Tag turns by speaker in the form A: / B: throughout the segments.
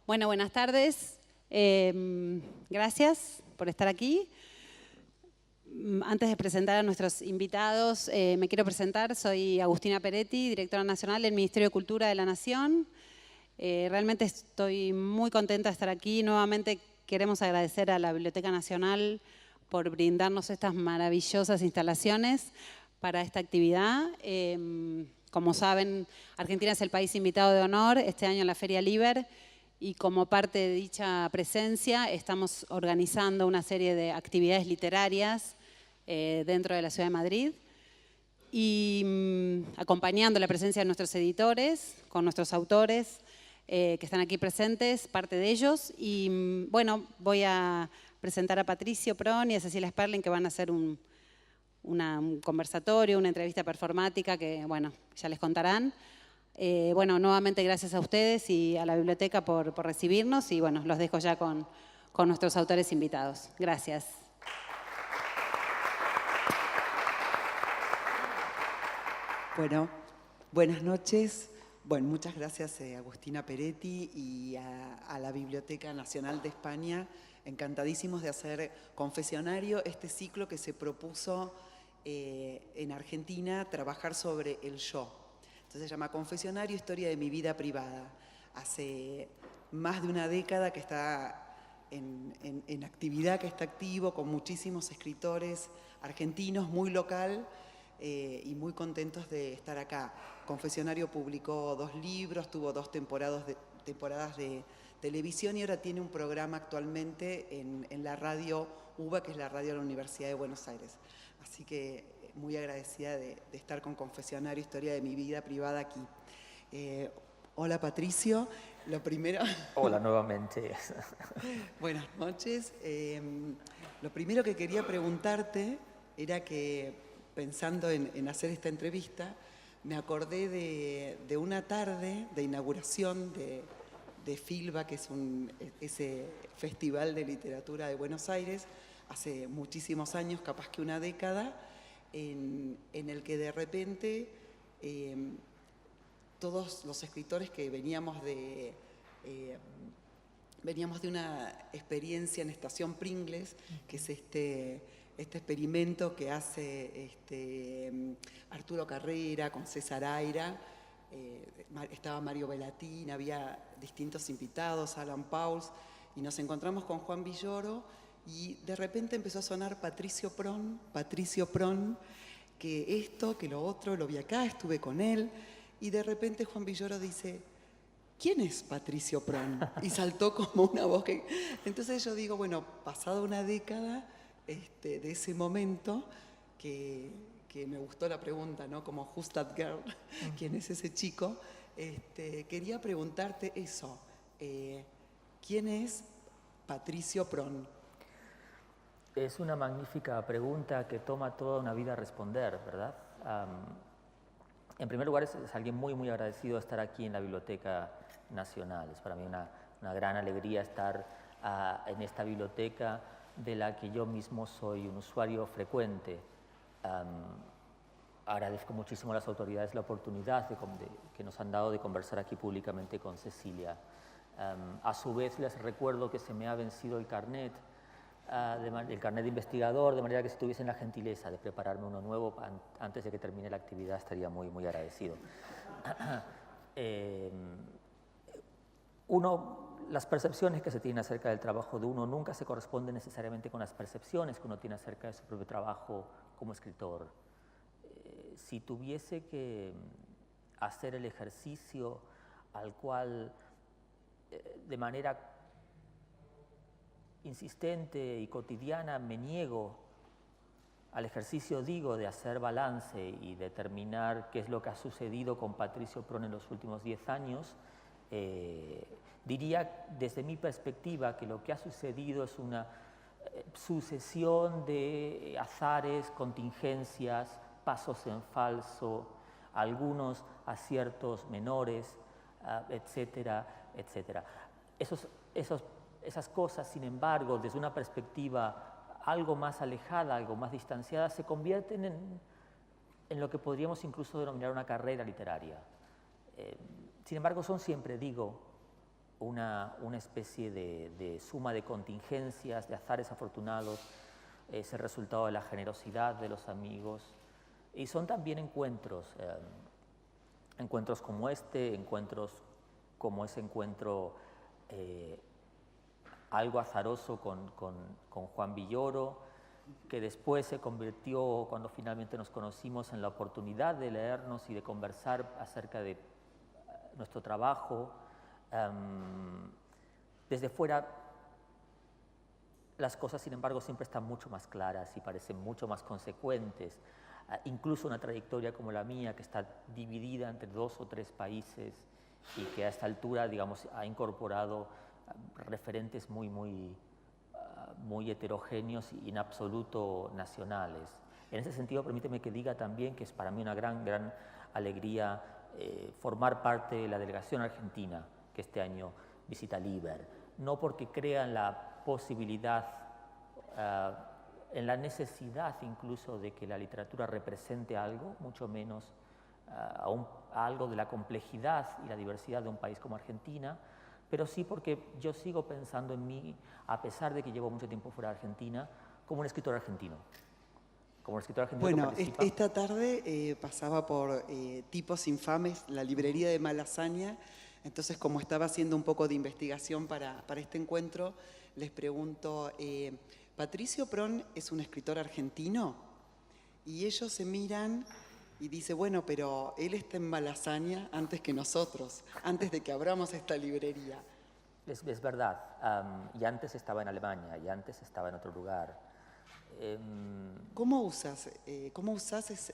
A: Bueno, buenas tardes. Gracias por estar aquí. Antes de presentar a nuestros invitados, me quiero presentar. Soy Agustina Peretti, directora nacional del Ministerio de Cultura de la Nación. Realmente estoy muy contenta de estar aquí. Nuevamente queremos agradecer a la Biblioteca Nacional por brindarnos estas maravillosas instalaciones para esta actividad. Como saben, Argentina es el país invitado de honor este año en la Feria Liber, y como parte de dicha presencia estamos organizando una serie de actividades literarias dentro de la Ciudad de Madrid y acompañando la presencia de nuestros editores, con nuestros autores que están aquí presentes, parte de ellos. Y bueno, voy a presentar a Patricio Pron y a Cecilia Sperling, que van a hacer un conversatorio, una entrevista performática que, bueno, ya les contarán. Bueno, nuevamente gracias a ustedes y a la biblioteca por recibirnos, y bueno, los dejo ya con nuestros autores invitados. Gracias.
B: Bueno, buenas noches. Bueno, muchas gracias Agustina Peretti y a la Biblioteca Nacional de España. Encantadísimos de hacer Confesionario, este ciclo que se propuso en Argentina trabajar sobre el yo. Entonces se llama Confesionario, historia de mi vida privada. Hace más de una década que está en actividad, que está activo, con muchísimos escritores argentinos, muy local, y muy contentos de estar acá. Confesionario publicó 2 libros, tuvo 2 temporadas de televisión y ahora tiene un programa actualmente en la radio UBA, que es la radio de la Universidad de Buenos Aires. Así que muy agradecida de estar con Confesionario, historia de mi vida privada aquí. Hola Patricio, lo primero...
C: Hola nuevamente.
B: Buenas noches. Lo primero que quería preguntarte era que, pensando en hacer esta entrevista, me acordé de una tarde de inauguración de Filba, que es ese festival de literatura de Buenos Aires, hace muchísimos años, capaz que una década, en el que de repente todos los escritores que veníamos de una experiencia en Estación Pringles, que es este experimento que hace Arturo Carrera con César Aira. Estaba Mario Belatín, había distintos invitados, Alan Pauls, y nos encontramos con Juan Villoro, y de repente empezó a sonar Patricio Pron, que esto, que lo otro, lo vi acá, estuve con él, y de repente Juan Villoro dice: ¿quién es Patricio Pron? Y saltó como una voz que... Entonces yo digo, bueno, pasada una década de ese momento, que me gustó la pregunta, ¿no? Como Who's That Girl? ¿Quién es ese chico? Quería preguntarte eso. ¿Quién es Patricio Pron?
C: Es una magnífica pregunta que toma toda una vida responder, ¿verdad? En primer lugar, es alguien muy, muy agradecido de estar aquí en la Biblioteca Nacional. Es para mí una gran alegría estar en esta biblioteca de la que yo mismo soy un usuario frecuente. Agradezco muchísimo a las autoridades la oportunidad que nos han dado de conversar aquí públicamente con Cecilia. A su vez, les recuerdo que se me ha vencido el carnet de investigador, de manera que si tuviesen la gentileza de prepararme uno nuevo antes de que termine la actividad, estaría muy, muy agradecido. Las percepciones que se tienen acerca del trabajo de uno nunca se corresponden necesariamente con las percepciones que uno tiene acerca de su propio trabajo como escritor. Si tuviese que hacer el ejercicio al cual de manera insistente y cotidiana me niego al ejercicio, digo, de hacer balance y determinar qué es lo que ha sucedido con Patricio Pron en los últimos 10 años, diría desde mi perspectiva que lo que ha sucedido es una sucesión de azares, contingencias, pasos en falso, algunos aciertos menores, etcétera, etcétera. Esas cosas, sin embargo, desde una perspectiva algo más alejada, algo más distanciada, se convierten en lo que podríamos incluso denominar una carrera literaria. Sin embargo, son siempre, digo, una especie de suma de contingencias, de azares afortunados, es el resultado de la generosidad de los amigos. Y son también encuentros, encuentros como este, encuentros como ese encuentro algo azaroso con Juan Villoro, que después se convirtió, cuando finalmente nos conocimos, en la oportunidad de leernos y de conversar acerca de nuestro trabajo. Desde fuera, las cosas, sin embargo, siempre están mucho más claras y parecen mucho más consecuentes. Incluso una trayectoria como la mía, que está dividida entre 2 o 3 países y que a esta altura, digamos, ha incorporado referentes muy heterogéneos y en absoluto nacionales. En ese sentido, permíteme que diga también que es para mí una gran alegría formar parte de la delegación argentina que este año visita Liber. No porque crea en la posibilidad, en la necesidad incluso de que la literatura represente algo, mucho menos algo de la complejidad y la diversidad de un país como Argentina, pero sí porque yo sigo pensando en mí, a pesar de que llevo mucho tiempo fuera de Argentina, como un escritor argentino. Como un escritor argentino
B: Bueno,
C: que participa.
B: esta tarde pasaba por Tipos Infames, la librería de Malasaña. Entonces, como estaba haciendo un poco de investigación para este encuentro, les pregunto, ¿Patricio Prón es un escritor argentino? Y ellos se miran y dicen, bueno, pero él está en Malasaña antes que nosotros, antes de que abramos esta librería.
C: Es verdad, y antes estaba en Alemania, y antes estaba en otro lugar.
B: ¿Cómo usas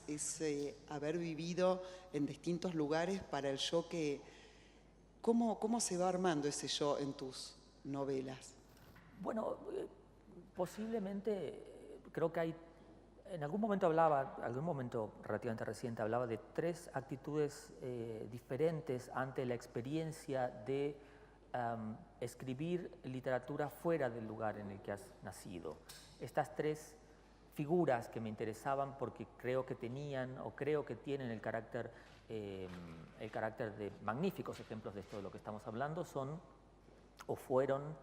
B: ese haber vivido en distintos lugares para el yo que... ¿Cómo se va armando ese yo en tus novelas?
C: Bueno, posiblemente creo que hay... En algún momento relativamente reciente, hablaba de 3 actitudes diferentes ante la experiencia de escribir literatura fuera del lugar en el que has nacido. Estas 3 figuras que me interesaban porque creo que tenían o creo que tienen el carácter de magníficos ejemplos de esto de lo que estamos hablando son o fueron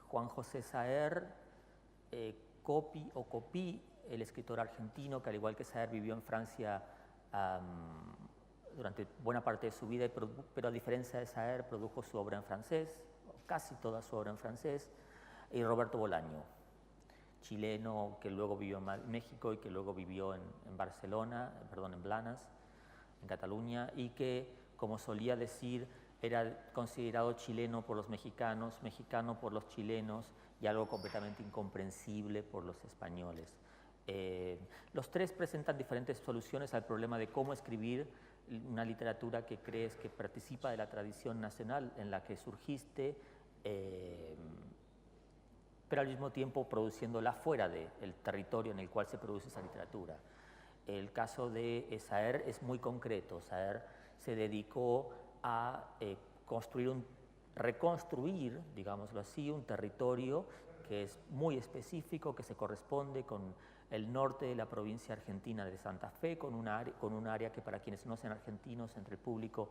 C: Juan José Saer, Copí, el escritor argentino que al igual que Saer vivió en Francia durante buena parte de su vida, pero a diferencia de Saer produjo su obra en francés, casi toda su obra en francés, y Roberto Bolaño, chileno que luego vivió en México y que luego vivió en Blanes, en Cataluña, y que, como solía decir, era considerado chileno por los mexicanos, mexicano por los chilenos y algo completamente incomprensible por los españoles. Los 3 presentan diferentes soluciones al problema de cómo escribir una literatura que crees que participa de la tradición nacional en la que surgiste, pero al mismo tiempo produciéndola fuera del territorio en el cual se produce esa literatura. El caso de Saer es muy concreto. Saer se dedicó a reconstruir, digámoslo así, un territorio que es muy específico, que se corresponde con el norte de la provincia argentina de Santa Fe, con un área que para quienes no sean argentinos, entre el público,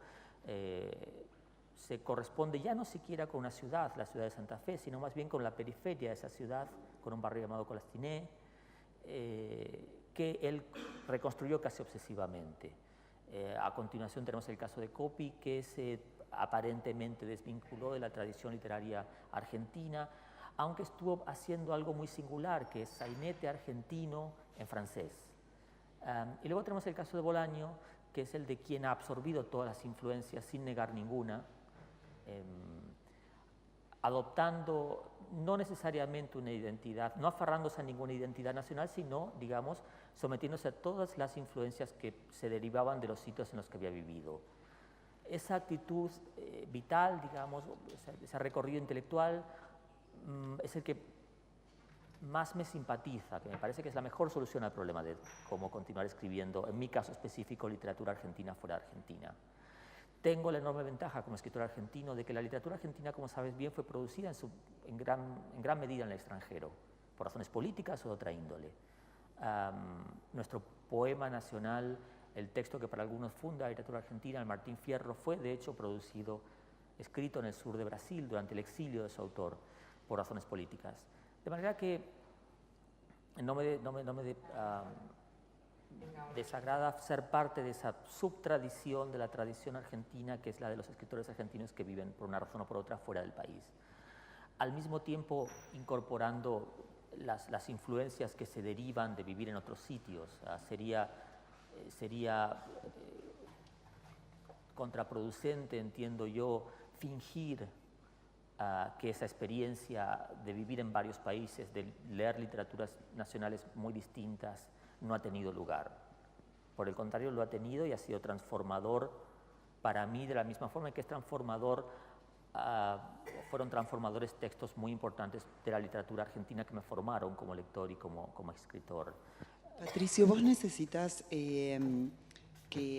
C: se corresponde ya no siquiera con una ciudad, la ciudad de Santa Fe, sino más bien con la periferia de esa ciudad, con un barrio llamado Colastiné, que él reconstruyó casi obsesivamente. A continuación tenemos el caso de Copí, que se aparentemente desvinculó de la tradición literaria argentina, aunque estuvo haciendo algo muy singular, que es sainete argentino en francés. Y luego tenemos el caso de Bolaño, que es el de quien ha absorbido todas las influencias sin negar ninguna, adoptando no necesariamente una identidad, no aferrándose a ninguna identidad nacional, sino, digamos, sometiéndose a todas las influencias que se derivaban de los sitios en los que había vivido. Esa actitud vital, digamos, ese recorrido intelectual, es el que más me simpatiza, que me parece que es la mejor solución al problema de cómo continuar escribiendo, en mi caso específico, literatura argentina fuera de Argentina. Tengo la enorme ventaja como escritor argentino de que la literatura argentina, como sabes bien, fue producida en gran medida en el extranjero, por razones políticas o de otra índole. Nuestro poema nacional El texto que para algunos funda la literatura argentina, el Martín Fierro, fue de hecho escrito en el sur de Brasil durante el exilio de su autor por razones políticas. De manera que no me desagrada ser parte de esa subtradición de la tradición argentina, que es la de los escritores argentinos que viven por una razón o por otra fuera del país. Al mismo tiempo incorporando las influencias que se derivan de vivir en otros sitios. Sería contraproducente, entiendo yo, fingir que esa experiencia de vivir en varios países, de leer literaturas nacionales muy distintas, no ha tenido lugar. Por el contrario, lo ha tenido y ha sido transformador para mí, de la misma forma que es transformador, fueron transformadores textos muy importantes de la literatura argentina que me formaron como lector y como escritor.
B: Patricio, ¿vos necesitas que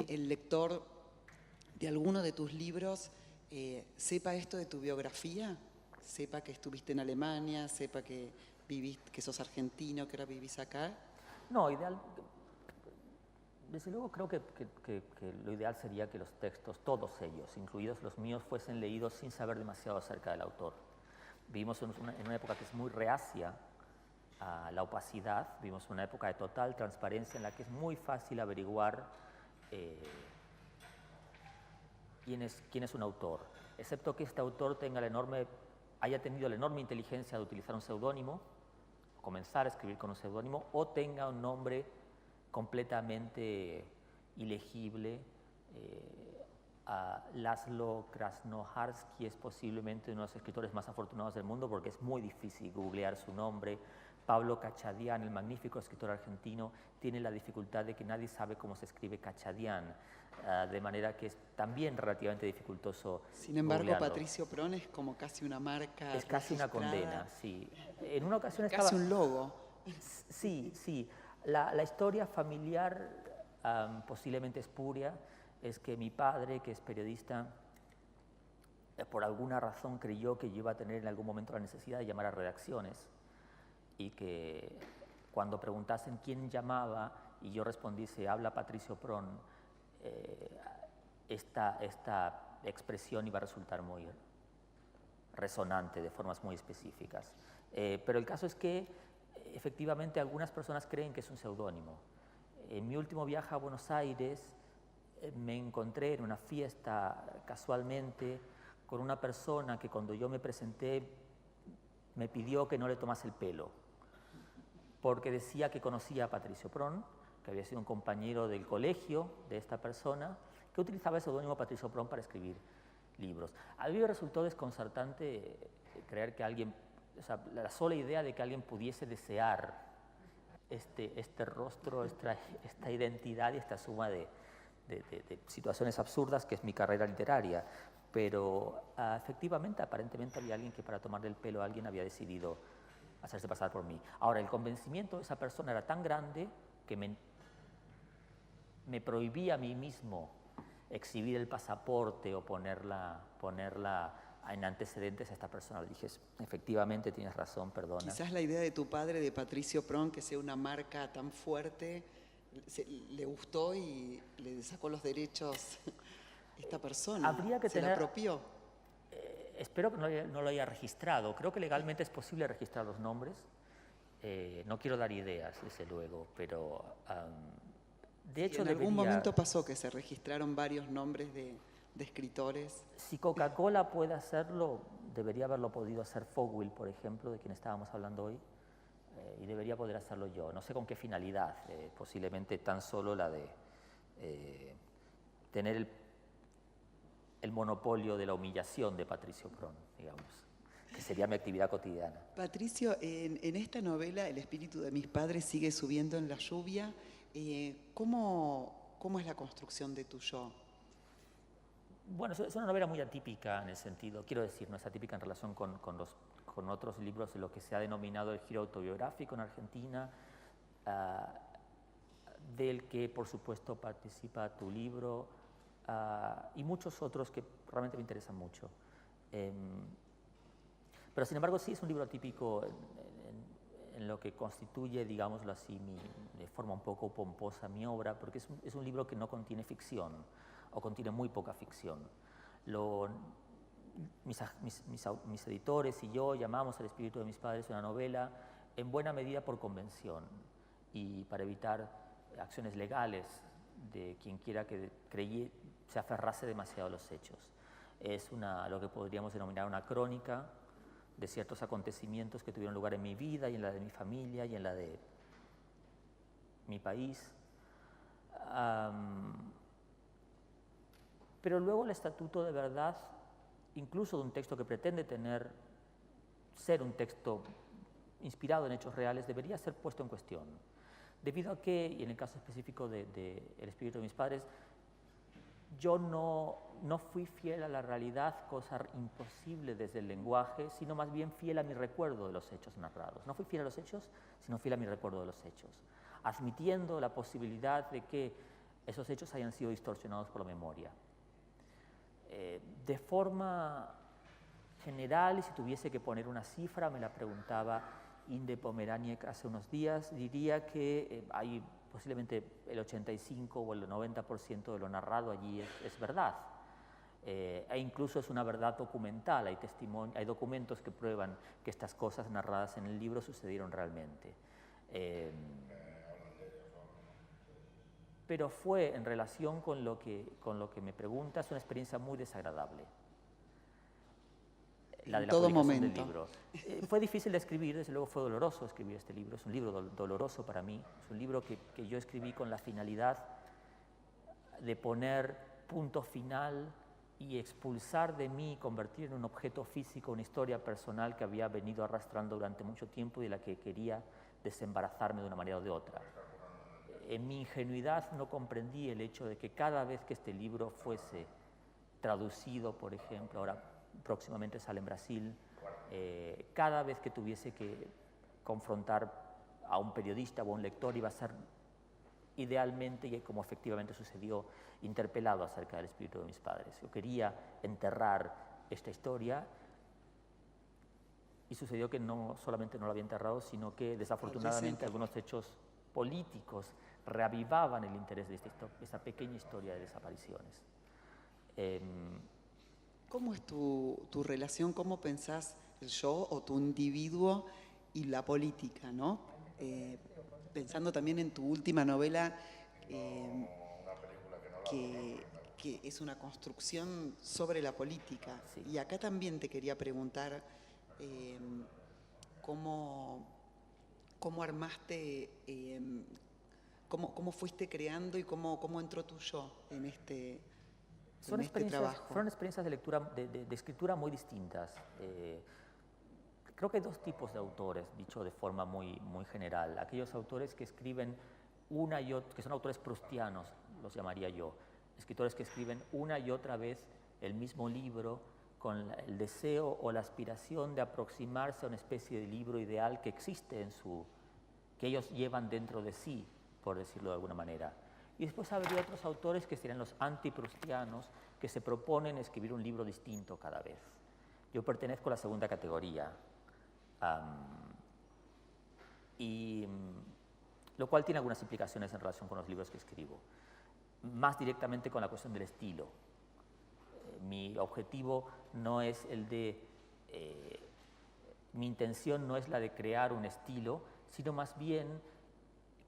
B: el lector de alguno de tus libros sepa esto de tu biografía? Sepa que estuviste en Alemania, sepa que sos argentino, que ahora vivís acá.
C: No, desde luego creo que lo ideal sería que los textos, todos ellos, incluidos los míos, fuesen leídos sin saber demasiado acerca del autor. Vivimos en una época que es muy reacia a la opacidad, vivimos una época de total transparencia en la que es muy fácil averiguar quién es un autor, excepto que este autor haya tenido la enorme inteligencia de utilizar un seudónimo, comenzar a escribir con un seudónimo, o tenga un nombre completamente ilegible. Laszlo Krasnojarski es posiblemente uno de los escritores más afortunados del mundo porque es muy difícil googlear su nombre. Pablo Cachadian, el magnífico escritor argentino, tiene la dificultad de que nadie sabe cómo se escribe Cachadian, de manera que es también relativamente dificultoso.
B: Sin embargo,
C: googlearlo.
B: Patricio Prón es como casi una marca.
C: Es casi una condena, sí. En una ocasión
B: casi un logo.
C: Sí. La historia familiar, posiblemente espuria, es que mi padre, que es periodista, por alguna razón creyó que yo iba a tener en algún momento la necesidad de llamar a redacciones y que cuando preguntasen quién llamaba y yo respondiese, habla Patricio Prón, esta expresión iba a resultar muy resonante de formas muy específicas. Pero el caso es que efectivamente algunas personas creen que es un seudónimo. En mi último viaje a Buenos Aires me encontré en una fiesta casualmente con una persona que cuando yo me presenté me pidió que no le tomase el pelo porque decía que conocía a Patricio Prón, que había sido un compañero del colegio de esta persona, que utilizaba el seudónimo Patricio Prón para escribir libros. A mí me resultó desconcertante creer que alguien, o sea, la sola idea de que alguien pudiese desear este rostro, esta identidad y esta suma de situaciones absurdas que es mi carrera literaria. Pero efectivamente, aparentemente había alguien que para tomarle el pelo a alguien había decidido hacerse pasar por mí. Ahora, el convencimiento de esa persona era tan grande que me prohibía a mí mismo exhibir el pasaporte o ponerla en antecedentes a esta persona. Le dije, efectivamente tienes razón, perdona.
B: Quizás la idea de tu padre, de Patricio Prón, que sea una marca tan fuerte, le gustó y le sacó los derechos a esta persona.
C: Habría que
B: se la apropió.
C: Espero que no lo haya registrado. Creo que legalmente es posible registrar los nombres. No quiero dar ideas, desde luego, pero de hecho
B: en algún momento pasó que se registraron varios nombres de escritores.
C: Si Coca-Cola puede hacerlo, debería haberlo podido hacer Fogwill, por ejemplo, de quien estábamos hablando hoy, y debería poder hacerlo yo. No sé con qué finalidad, posiblemente tan solo la de tener el monopolio de la humillación de Patricio Prón, digamos, que sería mi actividad cotidiana.
B: Patricio, en esta novela, El espíritu de mis padres sigue subiendo en la lluvia. ¿Cómo es la construcción de tu yo?
C: Bueno, es una novela muy atípica en el sentido, quiero decir, no es atípica en relación con otros libros de lo que se ha denominado el giro autobiográfico en Argentina, del que por supuesto participa tu libro y muchos otros que realmente me interesan mucho. Pero sin embargo sí es un libro atípico en lo que constituye, digámoslo así, de forma un poco pomposa mi obra, porque es un libro que no contiene ficción, o contiene muy poca ficción. Mis editores y yo llamamos El espíritu de mis padres una novela en buena medida por convención y para evitar acciones legales de quien quiera que se aferrase demasiado a los hechos. Es lo que podríamos denominar una crónica de ciertos acontecimientos que tuvieron lugar en mi vida y en la de mi familia y en la de mi país. Pero luego el estatuto de verdad, incluso de un texto que pretende ser un texto inspirado en hechos reales, debería ser puesto en cuestión. Debido a que, y en el caso específico de El espíritu de mis padres, yo no fui fiel a la realidad, cosa imposible desde el lenguaje, sino más bien fiel a mi recuerdo de los hechos narrados. No fui fiel a los hechos, sino fiel a mi recuerdo de los hechos, admitiendo la posibilidad de que esos hechos hayan sido distorsionados por la memoria. De forma general, y si tuviese que poner una cifra, me la preguntaba Inde Pomeraniec hace unos días, diría que hay posiblemente el 85 o el 90% de lo narrado allí es verdad. E incluso es una verdad documental, hay documentos que prueban que estas cosas narradas en el libro sucedieron realmente. Pero fue, en relación con lo que me preguntas, una experiencia muy desagradable. La de la publicación del libro. Fue difícil de escribir, desde luego fue doloroso escribir este libro, es un libro doloroso para mí, es un libro que yo escribí con la finalidad de poner punto final y expulsar de mí, convertir en un objeto físico una historia personal que había venido arrastrando durante mucho tiempo y de la que quería desembarazarme de una manera o de otra. En mi ingenuidad no comprendí el hecho de que cada vez que este libro fuese traducido, por ejemplo, ahora próximamente sale en Brasil, cada vez que tuviese que confrontar a un periodista o a un lector iba a ser idealmente, y como efectivamente sucedió, interpelado acerca del espíritu de mis padres. Yo quería enterrar esta historia y sucedió que no solamente no lo había enterrado, sino que desafortunadamente algunos hechos políticos reavivaban el interés de esta pequeña historia de desapariciones.
B: ¿Cómo es tu relación? ¿Cómo pensás el yo o tu individuo y la política, ¿no? Pensando también en tu última novela, que es una construcción sobre la política.
C: Sí.
B: Y acá también te quería preguntar cómo armaste, cómo fuiste creando y cómo entró tu yo en este trabajo.
C: Fueron experiencias de lectura, de escritura muy distintas. Creo que hay dos tipos de autores, dicho de forma muy general. Aquellos autores que escriben que son autores proustianos, los llamaría yo. Escritores que escriben una y otra vez el mismo libro con el deseo o la aspiración de aproximarse a una especie de libro ideal que existe que ellos llevan dentro de sí, por decirlo de alguna manera. Y después habría otros autores que serían los antiproustianos, que se proponen escribir un libro distinto cada vez. Yo pertenezco a la segunda categoría, lo cual tiene algunas implicaciones en relación con los libros que escribo. Más directamente con la cuestión del estilo. Mi objetivo no es mi intención no es la de crear un estilo, sino más bien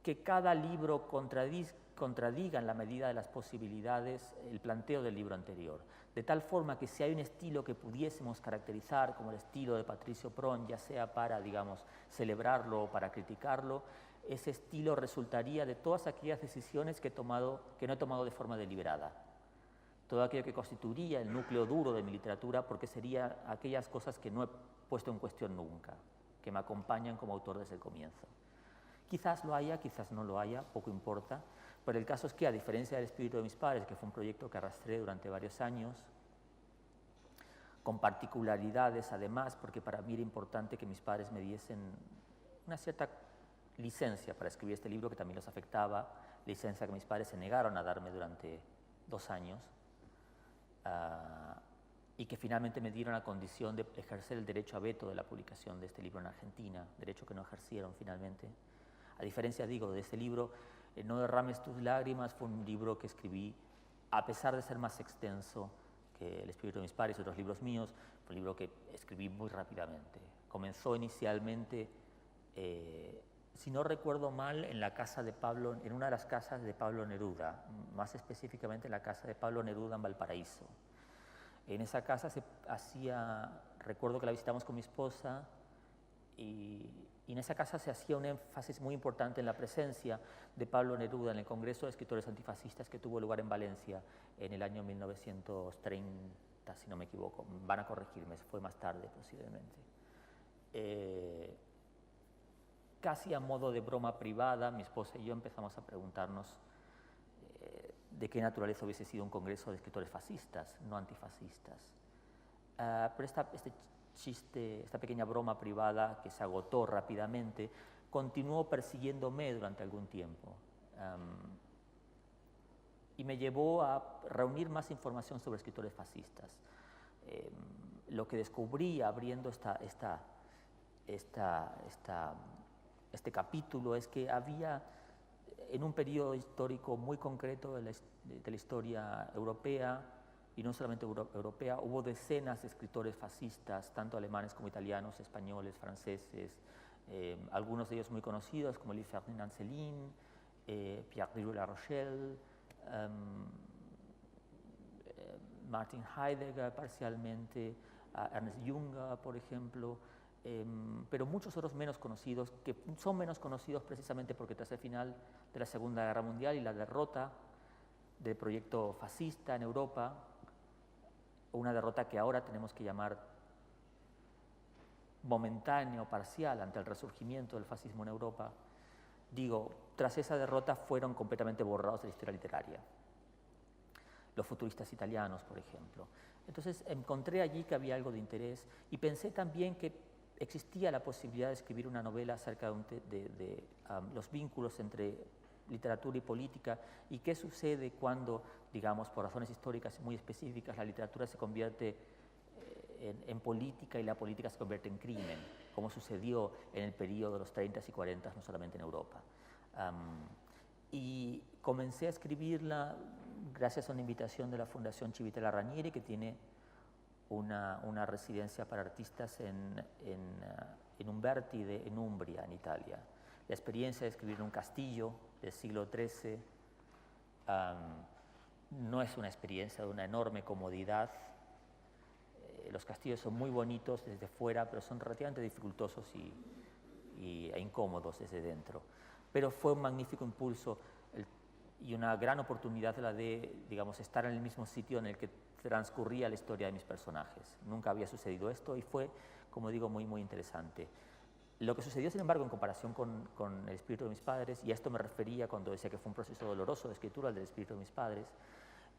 C: que cada libro contradiga en la medida de las posibilidades el planteo del libro anterior. De tal forma que si hay un estilo que pudiésemos caracterizar como el estilo de Patricio Prón, ya sea para, digamos, celebrarlo o para criticarlo, ese estilo resultaría de todas aquellas decisiones que no he tomado de forma deliberada. Todo aquello que constituiría el núcleo duro de mi literatura, porque serían aquellas cosas que no he puesto en cuestión nunca, que me acompañan como autor desde el comienzo. Quizás lo haya, quizás no lo haya, poco importa, pero el caso es que, a diferencia del espíritu de mis padres, que fue un proyecto que arrastré durante varios años, con particularidades además, porque para mí era importante que mis padres me diesen una cierta licencia para escribir este libro, que también los afectaba, licencia que mis padres se negaron a darme durante 2 años. y que finalmente me dieron la condición de ejercer el derecho a veto de la publicación de este libro en Argentina, derecho que no ejercieron finalmente. A diferencia, digo, de este libro, No derrames tus lágrimas fue un libro que escribí, a pesar de ser más extenso que El espíritu de mis padres y otros libros míos, fue un libro que escribí muy rápidamente. Comenzó inicialmente, si no recuerdo mal, en la casa de Pablo, en una de las casas de Pablo Neruda, más específicamente en la casa de Pablo Neruda en Valparaíso. En esa casa se hacía, recuerdo que la visitamos con mi esposa, y en esa casa se hacía un énfasis muy importante en la presencia de Pablo Neruda en el Congreso de Escritores Antifascistas que tuvo lugar en Valencia en el año 1930, si no me equivoco. Van a corregirme, fue más tarde posiblemente. Casi a modo de broma privada, mi esposa y yo empezamos a preguntarnos de qué naturaleza hubiese sido un congreso de escritores fascistas, no antifascistas. Pero esta pequeña broma privada que se agotó rápidamente, continuó persiguiéndome durante algún tiempo. Y me llevó a reunir más información sobre escritores fascistas. Lo que descubrí abriendo este capítulo es que había, en un periodo histórico muy concreto de la historia europea, y no solamente europea, hubo decenas de escritores fascistas, tanto alemanes como italianos, españoles, franceses, algunos de ellos muy conocidos, como Louis-Ferdinand Céline, Pierre de La Rochelle, Martin Heidegger parcialmente, Ernest Junger, por ejemplo, pero muchos otros menos conocidos, que son menos conocidos precisamente porque tras el final de la Segunda Guerra Mundial y la derrota del proyecto fascista en Europa, una derrota que ahora tenemos que llamar momentánea o parcial ante el resurgimiento del fascismo en Europa, digo, tras esa derrota fueron completamente borrados de la historia literaria. Los futuristas italianos, por ejemplo. Entonces encontré allí que había algo de interés y pensé también que existía la posibilidad de escribir una novela acerca de los vínculos entre literatura y política, y qué sucede cuando, digamos, por razones históricas muy específicas, la literatura se convierte en política y la política se convierte en crimen, como sucedió en el periodo de los 30s y 40s, no solamente en Europa. Y comencé a escribirla gracias a una invitación de la Fundación Civitella Ranieri, que tiene una residencia para artistas en Umberti, en Umbria, en Italia. La experiencia de escribir en un castillo del siglo XIII no es una experiencia de una enorme comodidad. Los castillos son muy bonitos desde fuera, pero son relativamente dificultosos e incómodos desde dentro. Pero fue un magnífico impulso y una gran oportunidad la de, digamos, estar en el mismo sitio en el que transcurría la historia de mis personajes. Nunca había sucedido esto y fue, como digo, muy, muy interesante. Lo que sucedió, sin embargo, en comparación con El espíritu de mis padres, y a esto me refería cuando decía que fue un proceso doloroso de escritura, el del espíritu de mis padres,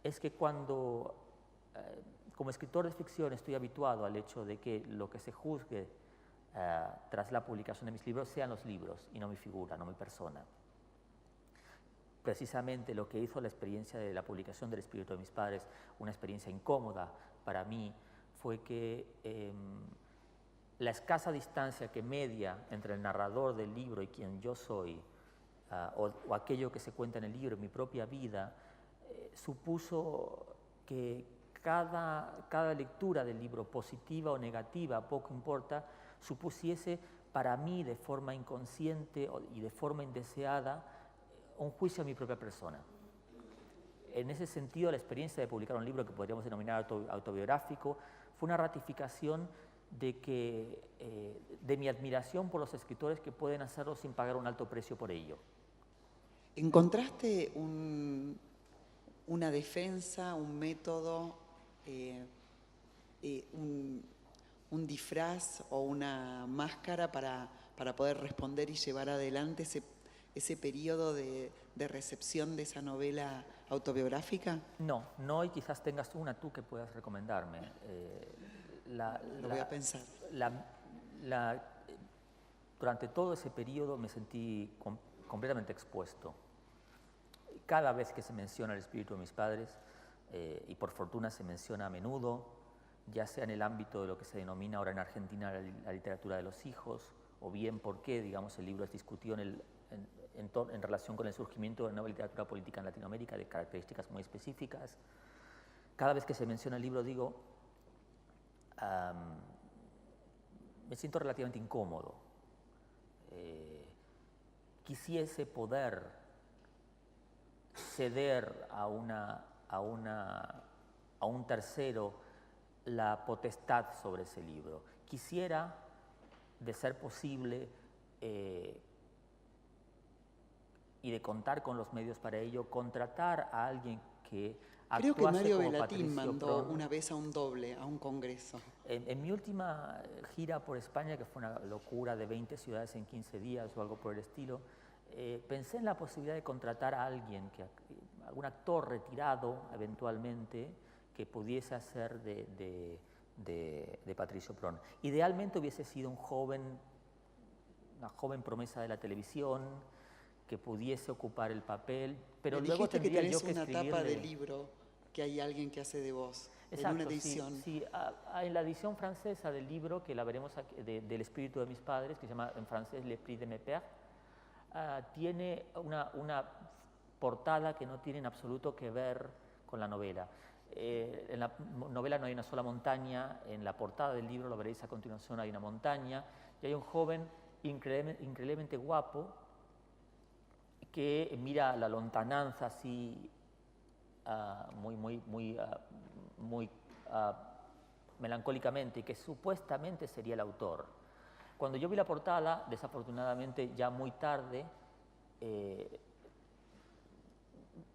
C: es que cuando, como escritor de ficción, estoy habituado al hecho de que lo que se juzgue tras la publicación de mis libros sean los libros y no mi figura, no mi persona. Precisamente lo que hizo la experiencia de la publicación del espíritu de mis padres, una experiencia incómoda para mí, fue que la escasa distancia que media entre el narrador del libro y quien yo soy, o aquello que se cuenta en el libro, mi propia vida, supuso que cada lectura del libro, positiva o negativa, poco importa, supusiese para mí de forma inconsciente y de forma indeseada un juicio a mi propia persona. En ese sentido, la experiencia de publicar un libro que podríamos denominar autobiográfico fue una ratificación de mi admiración por los escritores que pueden hacerlo sin pagar un alto precio por ello.
B: ¿Encontraste una defensa, un método, un disfraz o una máscara para poder responder y llevar adelante ese periodo de recepción de esa novela autobiográfica?
C: No, y quizás tengas tú que puedas recomendarme.
B: Lo voy a pensar.
C: Durante todo ese periodo me sentí completamente expuesto. Cada vez que se menciona el espíritu de mis padres, y por fortuna se menciona a menudo, ya sea en el ámbito de lo que se denomina ahora en Argentina la literatura de los hijos, o bien por qué, digamos, el libro es discutido en relación con el surgimiento de una nueva literatura política en Latinoamérica de características muy específicas. Cada vez que se menciona el libro digo, me siento relativamente incómodo. Quisiese poder ceder a un tercero la potestad sobre ese libro. Quisiera, de ser posible, y de contar con los medios para ello, contratar a alguien que
B: Creo que
C: actuase
B: Mario
C: como
B: Velatín
C: Patricio
B: mandó
C: Pron.
B: una vez a un doble, a un congreso.
C: En mi última gira por España, que fue una locura de 20 ciudades en 15 días o algo por el estilo, pensé en la posibilidad de contratar a alguien, algún actor retirado eventualmente, que pudiese hacer de Patricio Pron. Idealmente hubiese sido una joven promesa de la televisión, que pudiese ocupar el papel, pero
B: Me
C: luego
B: dijiste
C: tendría
B: que
C: yo
B: tenés
C: que
B: una tapa de
C: escribirle.
B: libro que hay alguien que hace de vos,
C: Exacto,
B: en una edición.
C: Sí, en la edición francesa del libro, que la veremos aquí, del espíritu de mis padres, que se llama en francés L'esprit de mes pères, tiene una portada que no tiene en absoluto que ver con la novela. En la novela no hay una sola montaña, en la portada del libro, lo veréis a continuación, hay una montaña, y hay un joven increíblemente guapo que mira la lontananza así muy melancólicamente, y que supuestamente sería el autor. Cuando yo vi la portada, desafortunadamente ya muy tarde,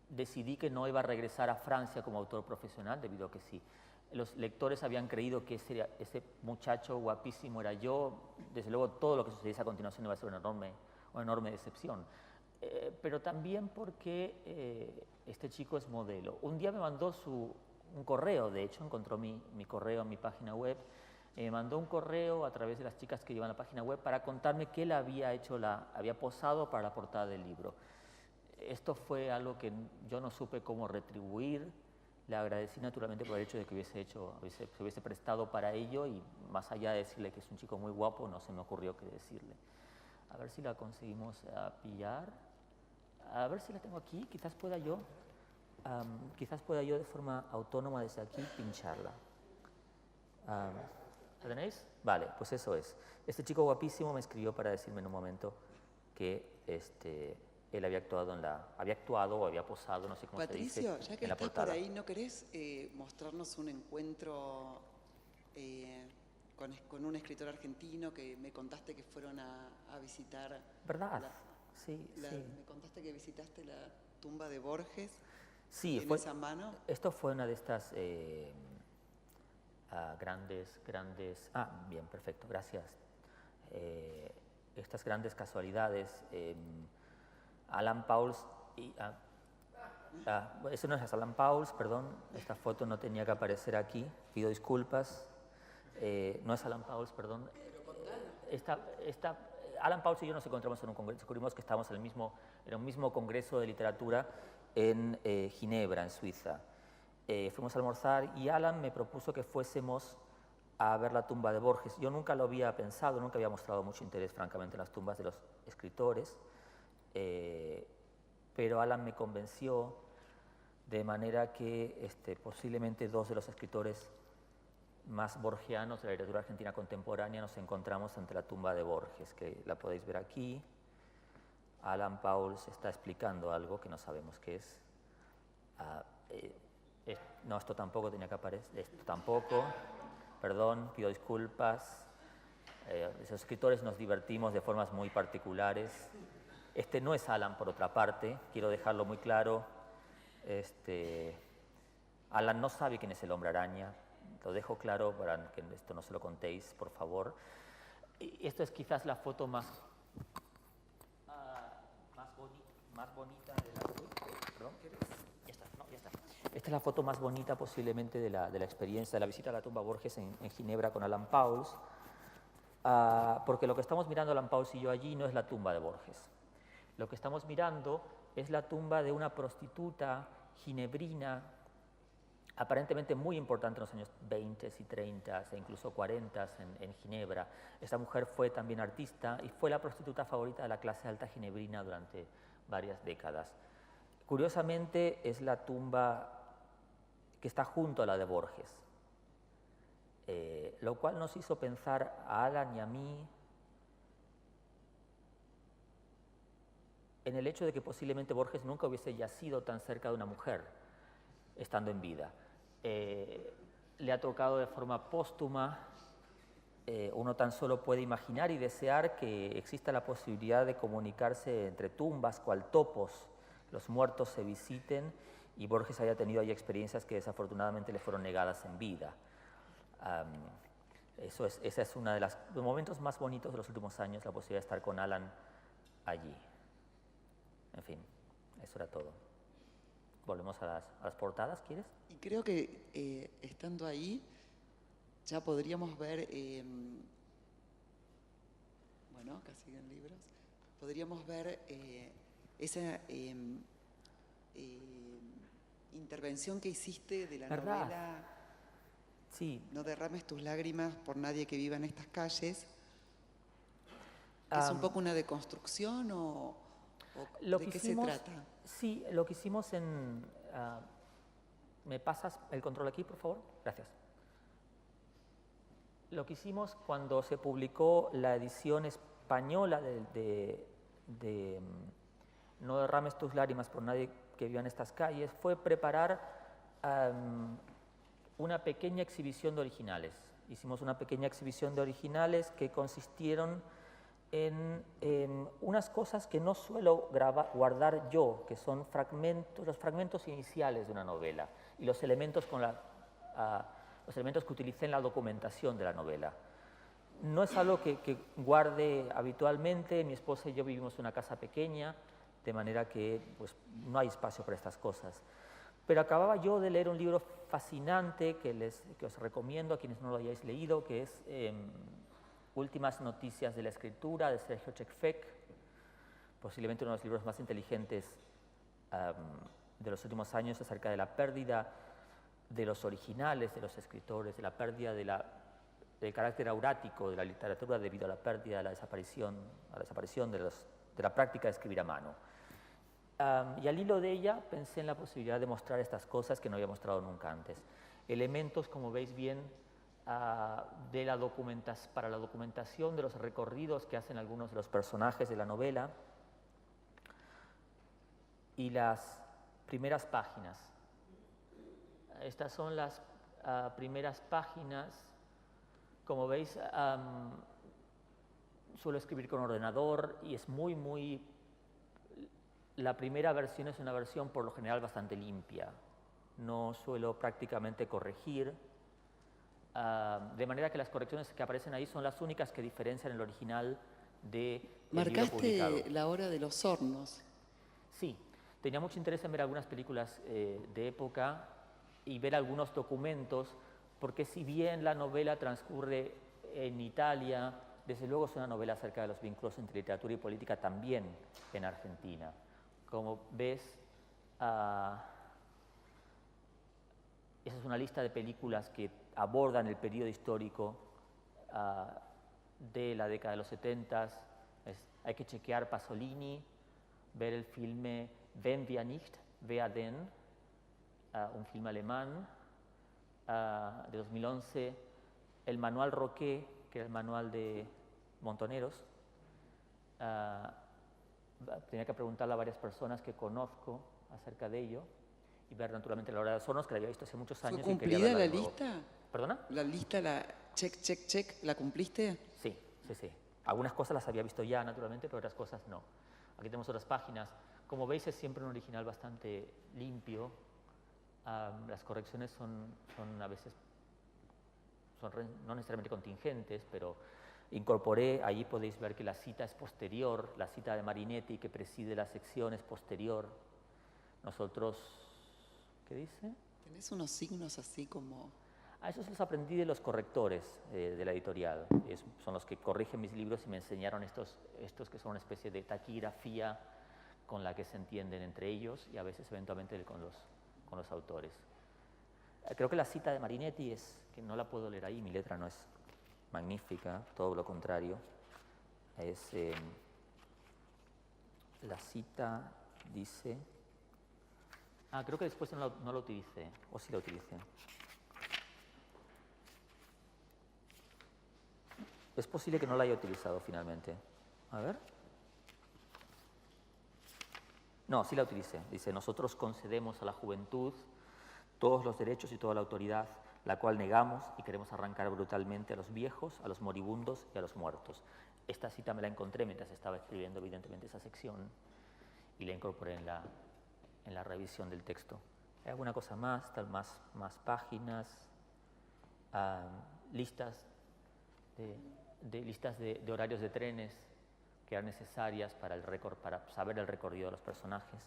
C: decidí que no iba a regresar a Francia como autor profesional, debido a que sí. Los lectores habían creído que ese muchacho guapísimo era yo. Desde luego, todo lo que sucediese a continuación iba a ser una enorme decepción. Pero también porque este chico es modelo. Un día me mandó un correo, de hecho, encontró mi correo en mi página web, me mandó un correo a través de las chicas que llevan la página web para contarme que él había posado para la portada del libro. Esto fue algo que yo no supe cómo retribuir. Le agradecí naturalmente por el hecho de que se hubiese prestado para ello, y más allá de decirle que es un chico muy guapo, no se me ocurrió qué decirle. A ver si la conseguimos pillar. A ver si la tengo aquí, quizás pueda yo de forma autónoma desde aquí pincharla. ¿La tenéis? Vale, pues eso es. Este chico guapísimo me escribió para decirme en un momento que él había actuado o había posado, no sé cómo
B: Patricio,
C: se dice,
B: ya que
C: en la
B: estás por
C: portada.
B: ahí, ¿no querés mostrarnos un encuentro con un escritor argentino que me contaste que fueron a visitar?
C: ¿Verdad? Sí.
B: Me contaste que visitaste la tumba de Borges.
C: Sí,
B: en esa mano.
C: Esto fue una de estas grandes... bien, perfecto, gracias. Estas grandes casualidades. Alan Pauls... eso no es Alan Pauls, perdón. Esta foto no tenía que aparecer aquí. Pido disculpas. No es Alan Pauls, perdón. Alan Pauls y yo nos encontramos en un congreso. Descubrimos que estábamos en un mismo congreso de literatura en Ginebra, en Suiza. Fuimos a almorzar y Alan me propuso que fuésemos a ver la tumba de Borges. Yo nunca lo había pensado, nunca había mostrado mucho interés, francamente, en las tumbas de los escritores, pero Alan me convenció, de manera que posiblemente dos de los escritores más borgianos de la literatura argentina contemporánea nos encontramos ante la tumba de Borges, que la podéis ver aquí. Alan Pauls está explicando algo que no sabemos qué es. No, esto tampoco tenía que aparecer. Esto tampoco. Perdón, pido disculpas. Los escritores nos divertimos de formas muy particulares. Este no es Alan, por otra parte. Quiero dejarlo muy claro. Alan no sabe quién es el hombre araña. Lo dejo claro para que esto no se lo contéis, por favor. Y esto es quizás la foto más bonita de la... Perdón, ya está. Esta es la foto más bonita posiblemente de la experiencia, de la visita a la tumba Borges en Ginebra con Alan Pauls, porque lo que estamos mirando Alan Pauls y yo allí no es la tumba de Borges. Lo que estamos mirando es la tumba de una prostituta ginebrina aparentemente muy importante en los años 20 y 30 e incluso 40 en Ginebra. Esta mujer fue también artista y fue la prostituta favorita de la clase alta ginebrina durante varias décadas. Curiosamente, es la tumba que está junto a la de Borges, lo cual nos hizo pensar a Alan y a mí en el hecho de que posiblemente Borges nunca hubiese yacido tan cerca de una mujer estando en vida. Le ha tocado de forma póstuma. Uno tan solo puede imaginar y desear que exista la posibilidad de comunicarse entre tumbas, cual topos, los muertos se visiten, y Borges haya tenido ahí experiencias que desafortunadamente le fueron negadas en vida. Ese es uno de los momentos más bonitos de los últimos años, la posibilidad de estar con Alan allí. En fin, eso era todo. Volvemos a las portadas, ¿quieres?
B: Y creo que estando ahí ya podríamos ver, bueno, acá siguen libros, podríamos ver esa intervención que hiciste de la
C: ¿verdad?
B: novela
C: Sí.
B: No derrames tus lágrimas por nadie que viva en estas calles. ¿Es un poco una deconstrucción o de qué se trata?
C: Sí, lo que hicimos en... ¿me pasas el control aquí, por favor? Gracias. Lo que hicimos cuando se publicó la edición española de No derrames tus lágrimas por nadie que viva en estas calles fue preparar una pequeña exhibición de originales. Hicimos una pequeña exhibición de originales que consistieron en unas cosas que no suelo guardar yo, que son los fragmentos iniciales de una novela y los elementos, los elementos que utilicé en la documentación de la novela. No es algo que guarde habitualmente. Mi esposa y yo vivimos en una casa pequeña, de manera que pues, no hay espacio para estas cosas. Pero acababa yo de leer un libro fascinante que os recomiendo a quienes no lo hayáis leído, que es Últimas noticias de la escritura, de Sergio Chekfek, posiblemente uno de los libros más inteligentes de los últimos años acerca de la pérdida de los originales, de los escritores, de la pérdida del carácter aurático de la literatura debido a la pérdida, a la desaparición de la práctica de escribir a mano. Y al hilo de ella pensé en la posibilidad de mostrar estas cosas que no había mostrado nunca antes. Elementos, como veis bien, para la documentación de los recorridos que hacen algunos de los personajes de la novela y las primeras páginas. Estas son las primeras páginas. Como veis, suelo escribir con ordenador y es muy... La primera versión es una versión por lo general bastante limpia. No suelo prácticamente corregir. De manera que las correcciones que aparecen ahí son las únicas que diferencian el original del libro publicado.
B: Marcaste la hora de los hornos.
C: Sí, tenía mucho interés en ver algunas películas de época y ver algunos documentos, porque si bien la novela transcurre en Italia, desde luego es una novela acerca de los vínculos entre literatura y política también en Argentina. Como ves, esa es una lista de películas que abordan el periodo histórico de la década de los 70. Hay que chequear Pasolini, ver el filme Wenn wir nicht, wer denn, un filme alemán de 2011, el manual Roquet, que era el manual de Montoneros. Tenía que preguntarle a varias personas que conozco acerca de ello y ver naturalmente la hora de los hornos, que la había visto hace muchos años.
B: ¿Fue
C: y quería
B: cumplida
C: verla
B: la
C: de nuevo.
B: lista?
C: ¿Perdona?
B: La lista, check, ¿la cumpliste?
C: Sí. Algunas cosas las había visto ya, naturalmente, pero otras cosas no. Aquí tenemos otras páginas. Como veis, es siempre un original bastante limpio. Las correcciones son a veces no necesariamente contingentes, pero incorporé, allí podéis ver que la cita es posterior, la cita de Marinetti que preside la sección es posterior. Nosotros, ¿qué dice?
B: Tenés unos signos así como...
C: Esos los aprendí de los correctores de la editorial. Son los que corrigen mis libros y me enseñaron estos que son una especie de taquigrafía con la que se entienden entre ellos y a veces eventualmente con los autores. Creo que la cita de Marinetti es, que no la puedo leer ahí, mi letra no es magnífica, todo lo contrario. La cita dice... creo que después no la utilicé, o sí la utilicé. Es posible que no la haya utilizado finalmente. A ver. No, sí la utilicé. Dice, nosotros concedemos a la juventud todos los derechos y toda la autoridad, la cual negamos y queremos arrancar brutalmente a los viejos, a los moribundos y a los muertos. Esta cita me la encontré mientras estaba escribiendo evidentemente esa sección y la incorporé en la revisión del texto. Hay alguna cosa más, tal más páginas, listas de horarios de trenes que eran necesarias para saber el recorrido de los personajes.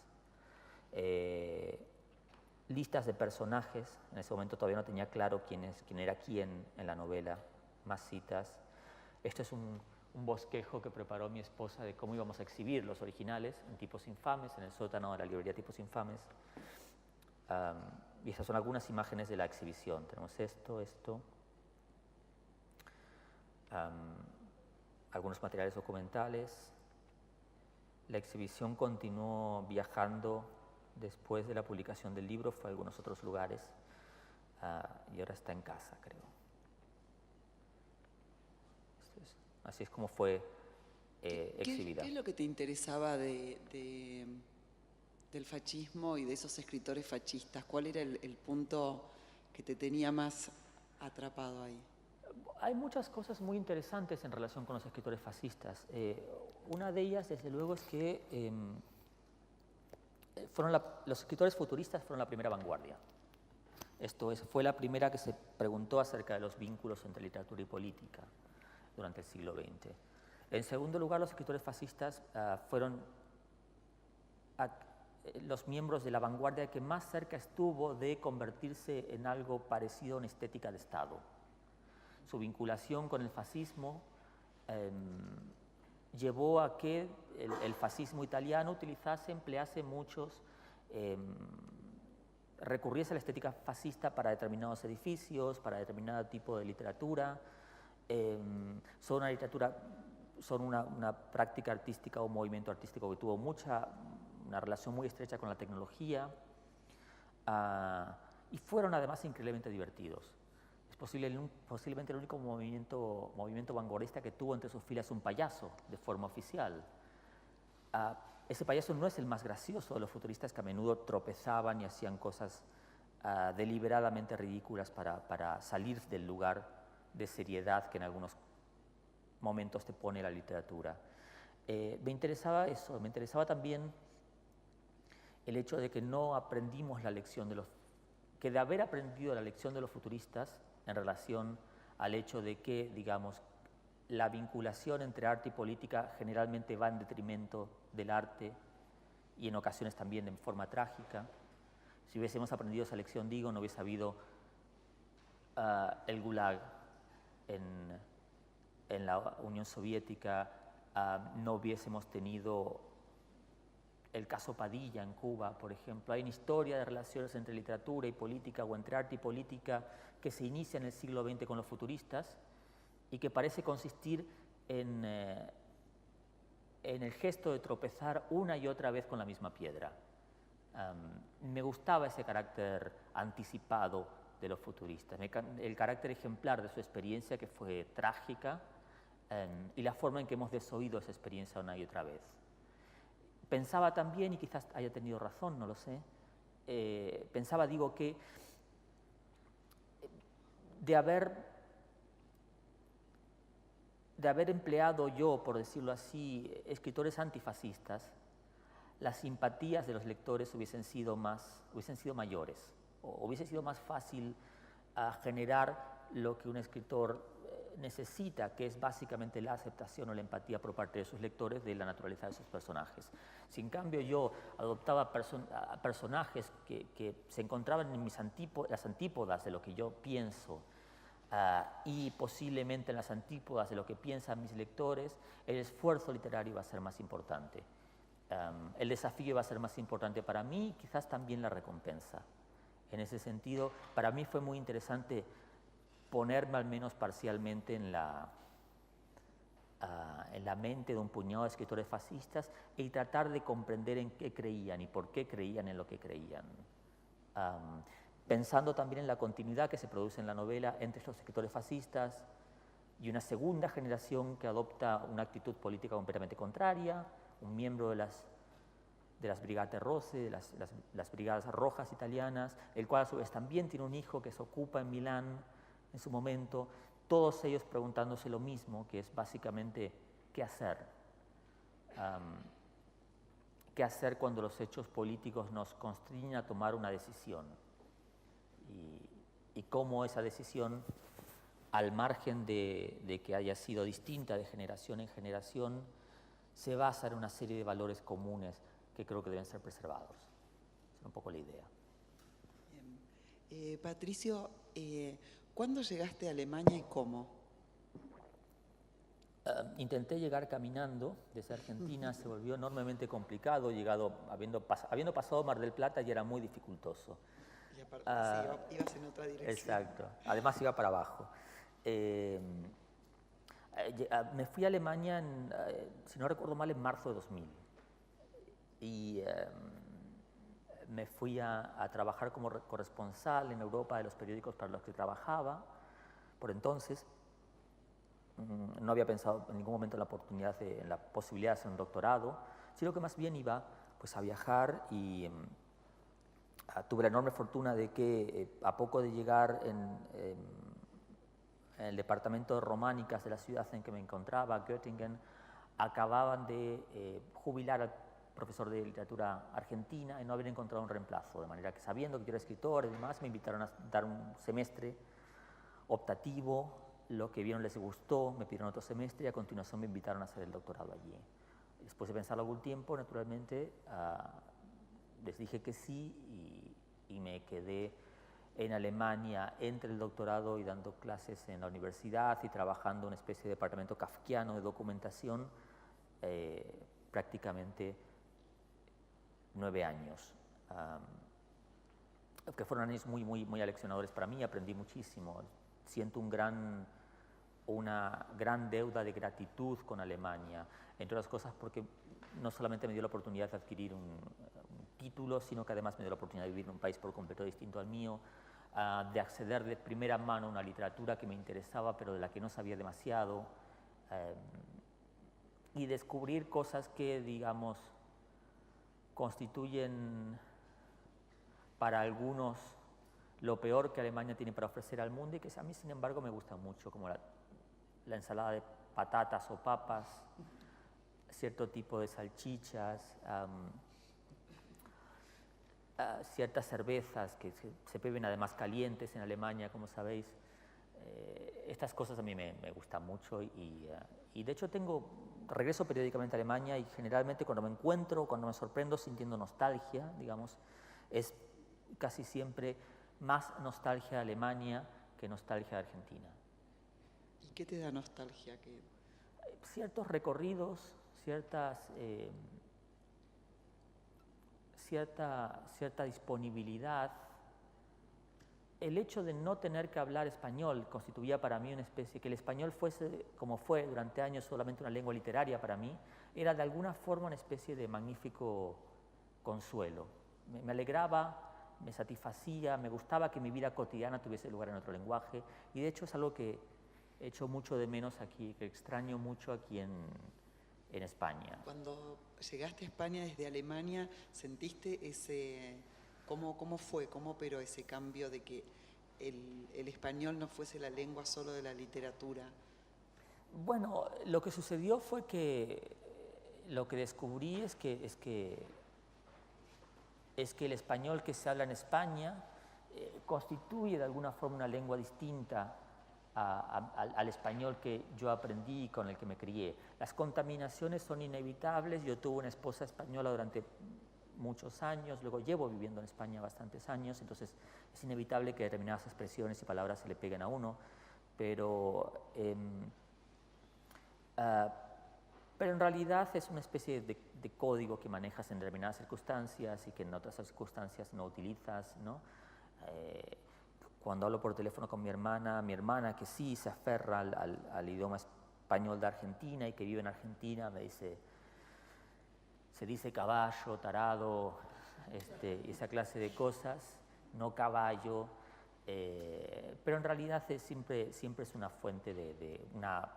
C: Listas de personajes, en ese momento todavía no tenía claro quién era quién en la novela, más citas. Esto es un bosquejo que preparó mi esposa de cómo íbamos a exhibir los originales en Tipos Infames, en el sótano de la librería Tipos Infames. Y esas son algunas imágenes de la exhibición. Tenemos esto. Algunos materiales documentales. La exhibición continuó viajando después de la publicación del libro, fue a algunos otros lugares y ahora está en casa, creo. Así es como fue exhibida.
B: ¿Qué es lo que te interesaba del fascismo y de esos escritores fascistas? ¿Cuál era el punto que te tenía más atrapado ahí?
C: Hay muchas cosas muy interesantes en relación con los escritores fascistas. Una de ellas, desde luego, es que los escritores futuristas fueron la primera vanguardia. Esto fue la primera que se preguntó acerca de los vínculos entre literatura y política durante el siglo XX. En segundo lugar, los escritores fascistas fueron los miembros de la vanguardia que más cerca estuvo de convertirse en algo parecido a una estética de Estado. Su vinculación con el fascismo llevó a que el fascismo italiano emplease muchos, recurriese a la estética fascista para determinados edificios, para determinado tipo de literatura. Son una práctica artística o un movimiento artístico que tuvo una relación muy estrecha con la tecnología y fueron además increíblemente divertidos. Es posiblemente el único movimiento vanguardista que tuvo entre sus filas un payaso de forma oficial. Ese payaso no es el más gracioso de los futuristas, que a menudo tropezaban y hacían cosas deliberadamente ridículas para salir del lugar de seriedad que en algunos momentos te pone la literatura. Me interesaba eso, me interesaba también el hecho de que no aprendimos la lección que de haber aprendido la lección de los futuristas en relación al hecho de que, digamos, la vinculación entre arte y política generalmente va en detrimento del arte y en ocasiones también en forma trágica. Si hubiésemos aprendido esa lección, no hubiese habido el Gulag en la Unión Soviética, no hubiésemos tenido el caso Padilla en Cuba, por ejemplo. Hay una historia de relaciones entre literatura y política o entre arte y política que se inicia en el siglo XX con los futuristas y que parece consistir en el gesto de tropezar una y otra vez con la misma piedra. Me gustaba ese carácter anticipado de los futuristas, el carácter ejemplar de su experiencia, que fue trágica, y la forma en que hemos desoído esa experiencia una y otra vez. Pensaba también, y quizás haya tenido razón, no lo sé, pensaba, que de haber empleado yo, por decirlo así, escritores antifascistas, las simpatías de los lectores hubiesen sido mayores, o hubiese sido más fácil generar lo que un escritor necesita, que es básicamente la aceptación o la empatía por parte de sus lectores de la naturaleza de sus personajes. Si en cambio yo adoptaba personajes que se encontraban en las antípodas de lo que yo pienso, y posiblemente en las antípodas de lo que piensan mis lectores, el esfuerzo literario va a ser más importante. El desafío va a ser más importante para mí y quizás también la recompensa. En ese sentido, para mí fue muy interesante ponerme al menos parcialmente en la mente de un puñado de escritores fascistas y tratar de comprender en qué creían y por qué creían en lo que creían. Pensando también en la continuidad que se produce en la novela entre los escritores fascistas y una segunda generación que adopta una actitud política completamente contraria, un miembro de las Brigate Rosse, de las Brigadas Rojas italianas, el cual a su vez también tiene un hijo que se ocupa en Milán en su momento, todos ellos preguntándose lo mismo, que es básicamente qué hacer. ¿Qué hacer cuando los hechos políticos nos constriñen a tomar una decisión? Y cómo esa decisión, al margen de que haya sido distinta de generación en generación, se basa en una serie de valores comunes que creo que deben ser preservados. Esa es un poco la idea.
B: Bien. Patricio, ¿cuándo llegaste a Alemania y cómo?
C: Intenté llegar caminando desde Argentina, se volvió enormemente complicado, habiendo pasado Mar del Plata ya era muy dificultoso.
B: Y aparte, ibas en otra dirección.
C: Exacto, además iba para abajo. Me fui a Alemania, si no recuerdo mal, en marzo de 2000. Y me fui a trabajar como corresponsal en Europa de los periódicos para los que trabajaba. Por entonces, no había pensado en ningún momento en la posibilidad de hacer un doctorado, sino que más bien iba pues, a viajar y tuve la enorme fortuna de que a poco de llegar en el departamento de románicas de la ciudad en que me encontraba, Göttingen, acababan de jubilar al profesor de literatura argentina y no habían encontrado un reemplazo, de manera que sabiendo que yo era escritor y demás, me invitaron a dar un semestre optativo. Lo que vieron les gustó, me pidieron otro semestre y a continuación me invitaron a hacer el doctorado allí. Después de pensarlo algún tiempo, naturalmente, les dije que sí y me quedé en Alemania entre el doctorado y dando clases en la universidad y trabajando en una especie de departamento kafkiano de documentación prácticamente 9 años. Que fueron años muy aleccionadores para mí, aprendí muchísimo. Siento una gran deuda de gratitud con Alemania, entre otras cosas porque no solamente me dio la oportunidad de adquirir un título, sino que además me dio la oportunidad de vivir en un país por completo distinto al mío, de acceder de primera mano a una literatura que me interesaba pero de la que no sabía demasiado, y descubrir cosas que, digamos, constituyen para algunos lo peor que Alemania tiene para ofrecer al mundo y que a mí, sin embargo, me gusta mucho, como la ensalada de patatas o papas, cierto tipo de salchichas, ciertas cervezas que se beben además calientes en Alemania, como sabéis. Estas cosas a mí me gustan mucho y de hecho regreso periódicamente a Alemania y generalmente cuando me sorprendo sintiendo nostalgia, digamos, es casi siempre más nostalgia de Alemania que nostalgia de Argentina.
B: ¿Y qué te da nostalgia?
C: Ciertos recorridos, cierta disponibilidad. El hecho de no tener que hablar español constituía para mí una especie, que el español fuese, como fue durante años, solamente una lengua literaria para mí, era de alguna forma una especie de magnífico consuelo. Me alegraba, me satisfacía, me gustaba que mi vida cotidiana tuviese lugar en otro lenguaje y de hecho es algo que echo mucho de menos aquí, que extraño mucho aquí en España.
B: Cuando llegaste a España desde Alemania, ¿sentiste cómo fue, cómo operó ese cambio de que el español no fuese la lengua solo de la literatura?
C: Bueno, lo que sucedió fue que lo que descubrí es que el español que se habla en España constituye de alguna forma una lengua distinta al español que yo aprendí y con el que me crié. Las contaminaciones son inevitables. Yo tuve una esposa española durante muchos años, luego llevo viviendo en España bastantes años, entonces es inevitable que determinadas expresiones y palabras se le peguen a uno, pero en realidad es una especie de código que manejas en determinadas circunstancias y que en otras circunstancias no utilizas, ¿no? Cuando hablo por teléfono con mi hermana que sí se aferra al idioma español de Argentina y que vive en Argentina, me dice, se dice caballo, tarado, esa clase de cosas, no caballo, pero en realidad siempre es una fuente de una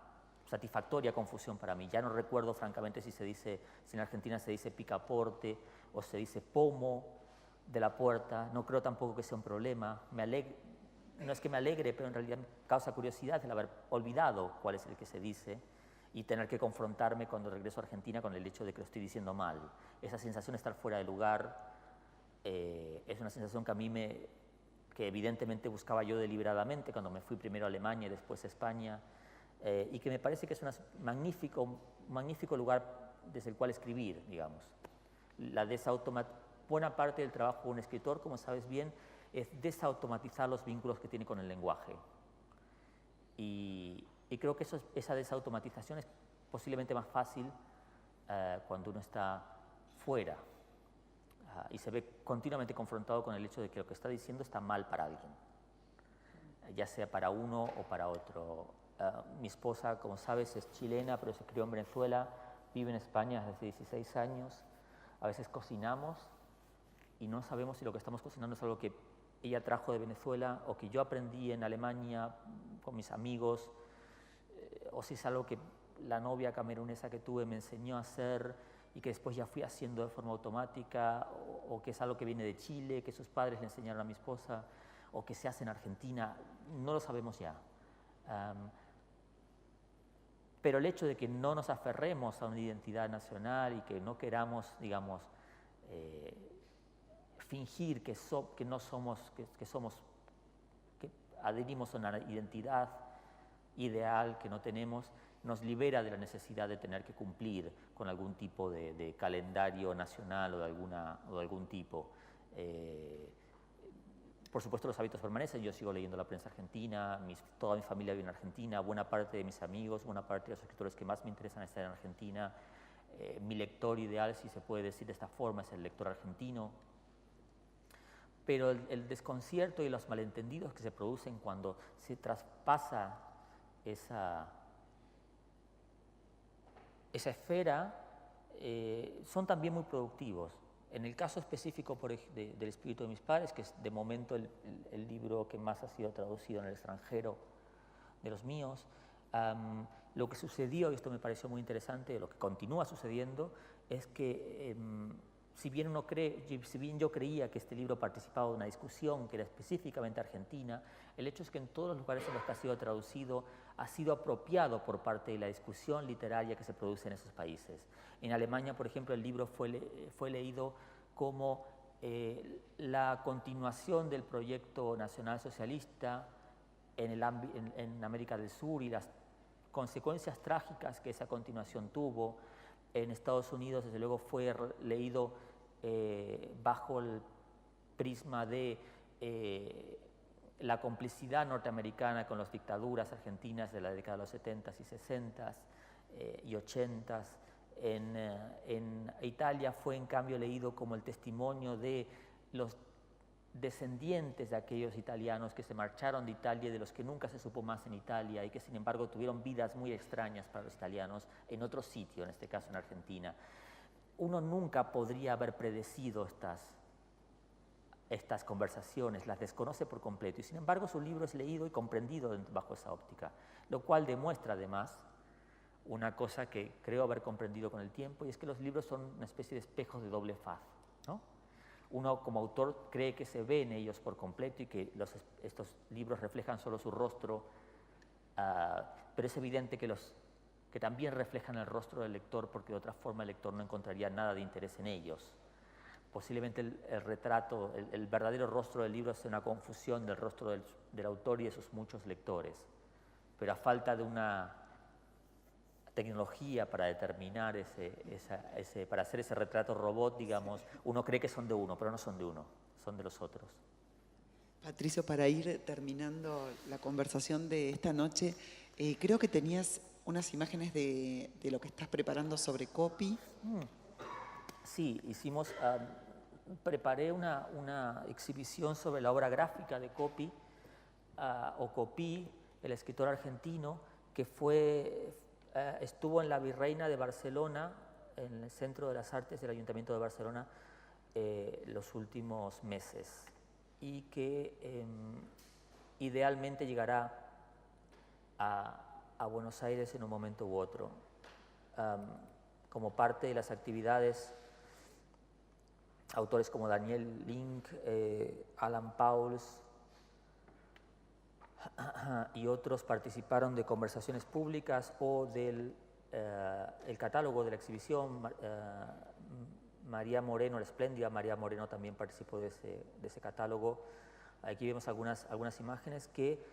C: satisfactoria confusión para mí. Ya no recuerdo francamente si en Argentina se dice picaporte o se dice pomo de la puerta. No creo tampoco que sea un problema. No es que me alegre, pero en realidad me causa curiosidad el haber olvidado cuál es el que se dice y tener que confrontarme cuando regreso a Argentina con el hecho de que lo estoy diciendo mal. Esa sensación de estar fuera de lugar es una sensación que evidentemente buscaba yo deliberadamente cuando me fui primero a Alemania y después a España, y que me parece que es un magnífico lugar desde el cual escribir, digamos. Buena parte del trabajo de un escritor, como sabes bien, es desautomatizar los vínculos que tiene con el lenguaje. Y creo que esa desautomatización es posiblemente más fácil cuando uno está fuera y se ve continuamente confrontado con el hecho de que lo que está diciendo está mal para alguien, ya sea para uno o para otro. Mi esposa, como sabes, es chilena, pero se crió en Venezuela, vive en España desde 16 años. A veces cocinamos y no sabemos si lo que estamos cocinando es algo que ella trajo de Venezuela o que yo aprendí en Alemania con mis amigos, o si es algo que la novia camerunesa que tuve me enseñó a hacer y que después ya fui haciendo de forma automática, o que es algo que viene de Chile, que sus padres le enseñaron a mi esposa, o que se hace en Argentina, no lo sabemos ya. Pero el hecho de que no nos aferremos a una identidad nacional y que no queramos, digamos, fingir que adherimos a una identidad ideal que no tenemos, nos libera de la necesidad de tener que cumplir con algún tipo de calendario nacional o de algún tipo. Por supuesto, los hábitos permanecen. Yo sigo leyendo la prensa argentina, toda mi familia vive en Argentina, buena parte de mis amigos, buena parte de los escritores que más me interesan están en Argentina. Mi lector ideal, si se puede decir de esta forma, es el lector argentino. Pero el desconcierto y los malentendidos que se producen cuando se traspasa esa esfera son también muy productivos. En el caso específico del espíritu de mis padres, que es de momento el libro que más ha sido traducido en el extranjero de los míos, lo que sucedió, y esto me pareció muy interesante, lo que continúa sucediendo, es que si bien yo creía que este libro participaba de una discusión que era específicamente argentina, el hecho es que en todos los lugares en los que ha sido traducido ha sido apropiado por parte de la discusión literaria que se produce en esos países. En Alemania, por ejemplo, el libro fue leído como la continuación del proyecto nacional socialista en América del Sur y las consecuencias trágicas que esa continuación tuvo. En Estados Unidos, desde luego, fue leído bajo el prisma de la complicidad norteamericana con las dictaduras argentinas de la década de los 70s y 60s y 80s. En Italia fue, en cambio, leído como el testimonio de los descendientes de aquellos italianos que se marcharon de Italia y de los que nunca se supo más en Italia y que, sin embargo, tuvieron vidas muy extrañas para los italianos en otro sitio, en este caso en Argentina. Uno nunca podría haber predecido estas conversaciones, las desconoce por completo, y sin embargo su libro es leído y comprendido bajo esa óptica, lo cual demuestra además una cosa que creo haber comprendido con el tiempo, y es que los libros son una especie de espejos de doble faz, ¿no? Uno como autor cree que se ve en ellos por completo y que estos libros reflejan solo su rostro, pero es evidente que también reflejan el rostro del lector, porque de otra forma el lector no encontraría nada de interés en ellos. Posiblemente el retrato, el verdadero rostro del libro sea una confusión del rostro del autor y de sus muchos lectores, pero a falta de una tecnología para determinar para hacer ese retrato robot, digamos, uno cree que son de uno, pero no son de uno, son de los otros.
B: Patricio, para ir terminando la conversación de esta noche, creo que tenías unas imágenes de lo que estás preparando sobre copy.
C: Sí, hicimos, preparé una exhibición sobre la obra gráfica de Coppi, o Copí, el escritor argentino, que estuvo en la Virreina de Barcelona, en el Centro de las Artes del Ayuntamiento de Barcelona, los últimos meses, y que idealmente llegará a Buenos Aires en un momento u otro, como parte de las actividades. Autores como Daniel Link, Alan Pauls y otros participaron de conversaciones públicas o del el catálogo de la exhibición. María Moreno, la espléndida María Moreno, también participó de ese catálogo. Aquí vemos algunas imágenes que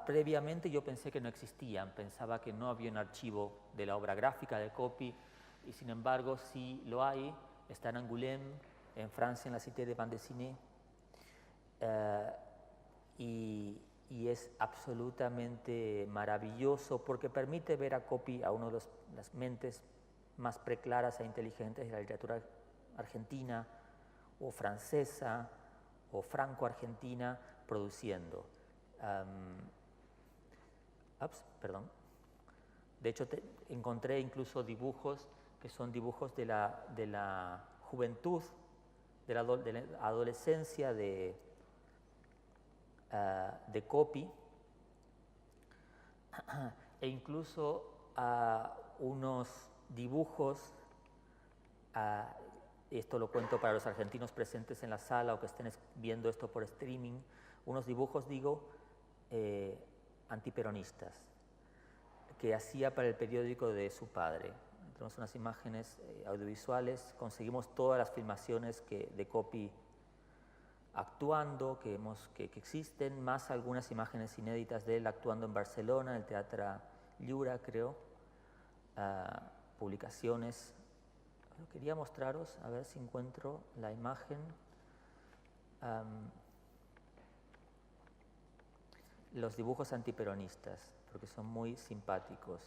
C: previamente yo pensé que no existían, pensaba que no había un archivo de la obra gráfica de Coppi, y sin embargo sí lo hay. Está en Angoulême, en Francia, en la Cité de Bande Dessinée, y es absolutamente maravilloso porque permite ver a Coppi, a una de las mentes más preclaras e inteligentes de la literatura argentina o francesa o franco-argentina produciendo. Perdón. De hecho, encontré incluso dibujos que son dibujos de la juventud, de la adolescencia de Coppi, e incluso unos dibujos, esto lo cuento para los argentinos presentes en la sala o que estén viendo esto por streaming, unos dibujos, digo, antiperonistas, que hacía para el periódico de su padre. Tenemos unas imágenes audiovisuales, conseguimos todas las filmaciones de Coppi actuando, que existen, más algunas imágenes inéditas de él actuando en Barcelona, en el Teatre Lliure, creo, publicaciones. Quería mostraros, a ver si encuentro la imagen. Los dibujos antiperonistas, porque son muy simpáticos.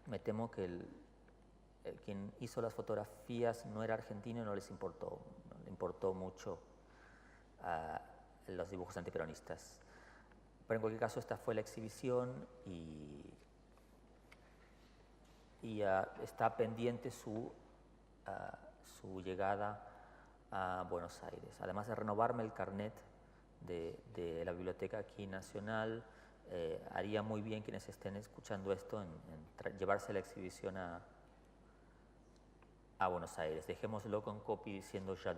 C: Me temo que quien hizo las fotografías no era argentino y no le importó mucho los dibujos antiperonistas. Pero en cualquier caso, esta fue la exhibición y está pendiente su llegada a Buenos Aires. Además de renovarme el carnet de la biblioteca aquí nacional, haría muy bien quienes estén escuchando esto en llevarse la exhibición a Buenos Aires. Dejémoslo con Coppi diciendo ya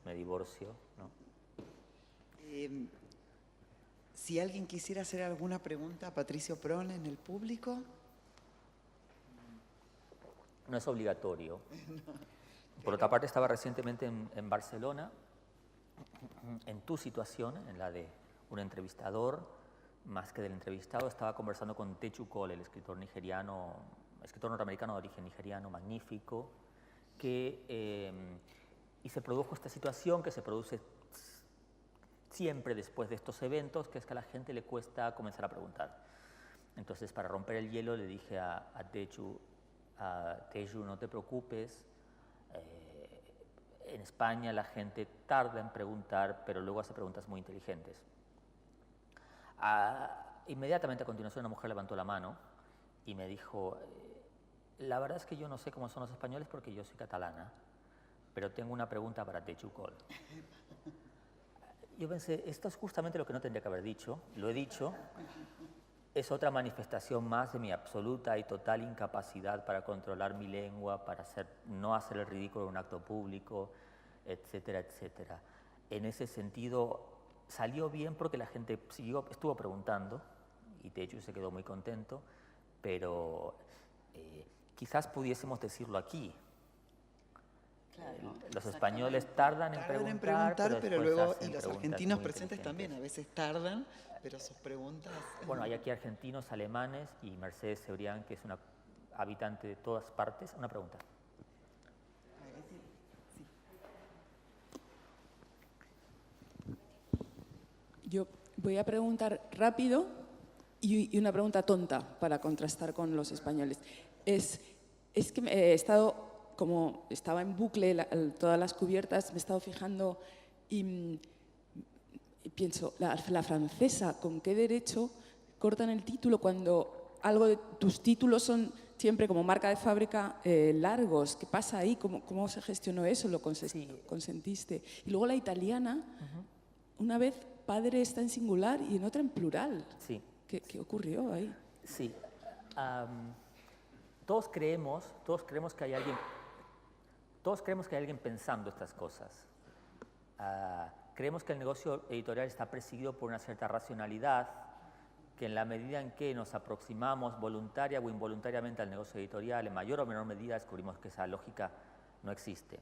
C: me divorcio, ¿no?
B: Si alguien quisiera hacer alguna pregunta a Patricio Prone en el público.
C: No es obligatorio. Por otra parte, estaba recientemente en Barcelona, en tu situación, en la de un entrevistador, más que del entrevistado. Estaba conversando con Teju Cole, el escritor norteamericano de origen nigeriano, magnífico, y se produjo esta situación que se produce siempre después de estos eventos, que es que a la gente le cuesta comenzar a preguntar. Entonces, para romper el hielo, le dije a Teju, no te preocupes, en España la gente tarda en preguntar, pero luego hace preguntas muy inteligentes. Inmediatamente a continuación una mujer levantó la mano y me dijo, la verdad es que yo no sé cómo son los españoles porque yo soy catalana, pero tengo una pregunta para Teju Cole. Yo pensé, esto es justamente lo que no tendría que haber dicho, lo he dicho, es otra manifestación más de mi absoluta y total incapacidad para controlar mi lengua, para no hacer el ridículo en un acto público, etcétera, etcétera. En ese sentido, salió bien porque la gente estuvo preguntando y Teju se quedó muy contento, pero quizás pudiésemos decirlo aquí. Claro, los españoles tardan en preguntar,
B: pero luego, y los argentinos presentes también a veces tardan, pero sus preguntas...
C: Bueno, hay aquí argentinos, alemanes y Mercedes Cebrián, que es una habitante de todas partes. Una pregunta.
D: Yo voy a preguntar rápido y una pregunta tonta para contrastar con los españoles. Es que he estado como estaba en bucle todas las cubiertas, me he estado fijando y pienso, la francesa, ¿con qué derecho cortan el título cuando algo de tus títulos son siempre como marca de fábrica largos? ¿Qué pasa ahí? ¿Cómo se gestionó eso? ¿Lo consentiste? Y luego la italiana, una vez padre está en singular y en otra en plural.
C: Sí.
D: ¿Qué ocurrió ahí?
C: Sí. Todos creemos que hay alguien pensando estas cosas. Creemos que el negocio editorial está presidido por una cierta racionalidad, que en la medida en que nos aproximamos voluntaria o involuntariamente al negocio editorial, en mayor o menor medida descubrimos que esa lógica no existe.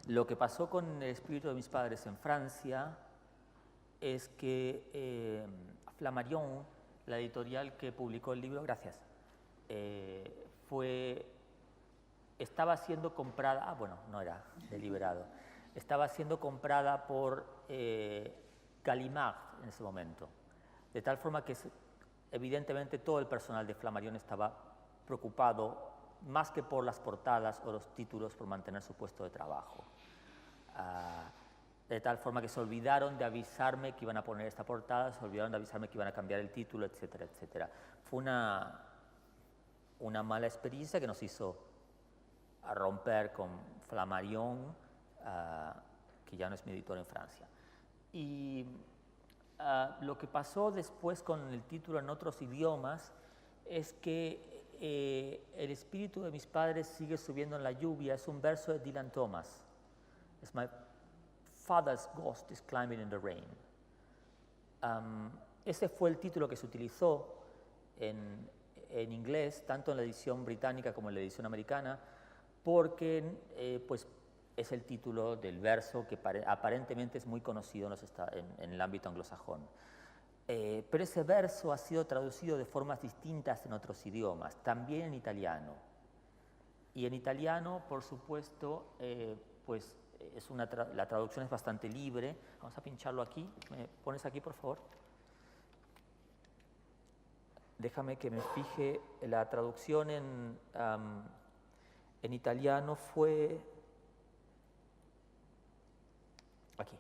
C: Lo que pasó con El espíritu de mis padres en Francia es que Flammarion, la editorial que publicó el libro, gracias, estaba siendo comprada, no era deliberado, estaba siendo comprada por Gallimard en ese momento, de tal forma que evidentemente todo el personal de Flammarion estaba preocupado, más que por las portadas o los títulos, por mantener su puesto de trabajo. De tal forma que se olvidaron de avisarme que iban a poner esta portada, se olvidaron de avisarme que iban a cambiar el título, etcétera, etcétera. Fue una mala experiencia que nos hizo romper con Flammarion, que ya no es mi editor en Francia. Y lo que pasó después con el título en otros idiomas es que El espíritu de mis padres sigue subiendo en la lluvia, es un verso de Dylan Thomas. Es My Father's Ghost is Climbing in the Rain. Ese fue el título que se utilizó en inglés, tanto en la edición británica como en la edición americana, porque pues, es el título del verso que aparentemente es muy conocido en el ámbito anglosajón. Pero ese verso ha sido traducido de formas distintas en otros idiomas, también en italiano. Y en italiano, por supuesto, pues la traducción es bastante libre. Vamos a pincharlo aquí. ¿Me pones aquí, por favor? Déjame que me fije. La traducción en italiano fue aquí.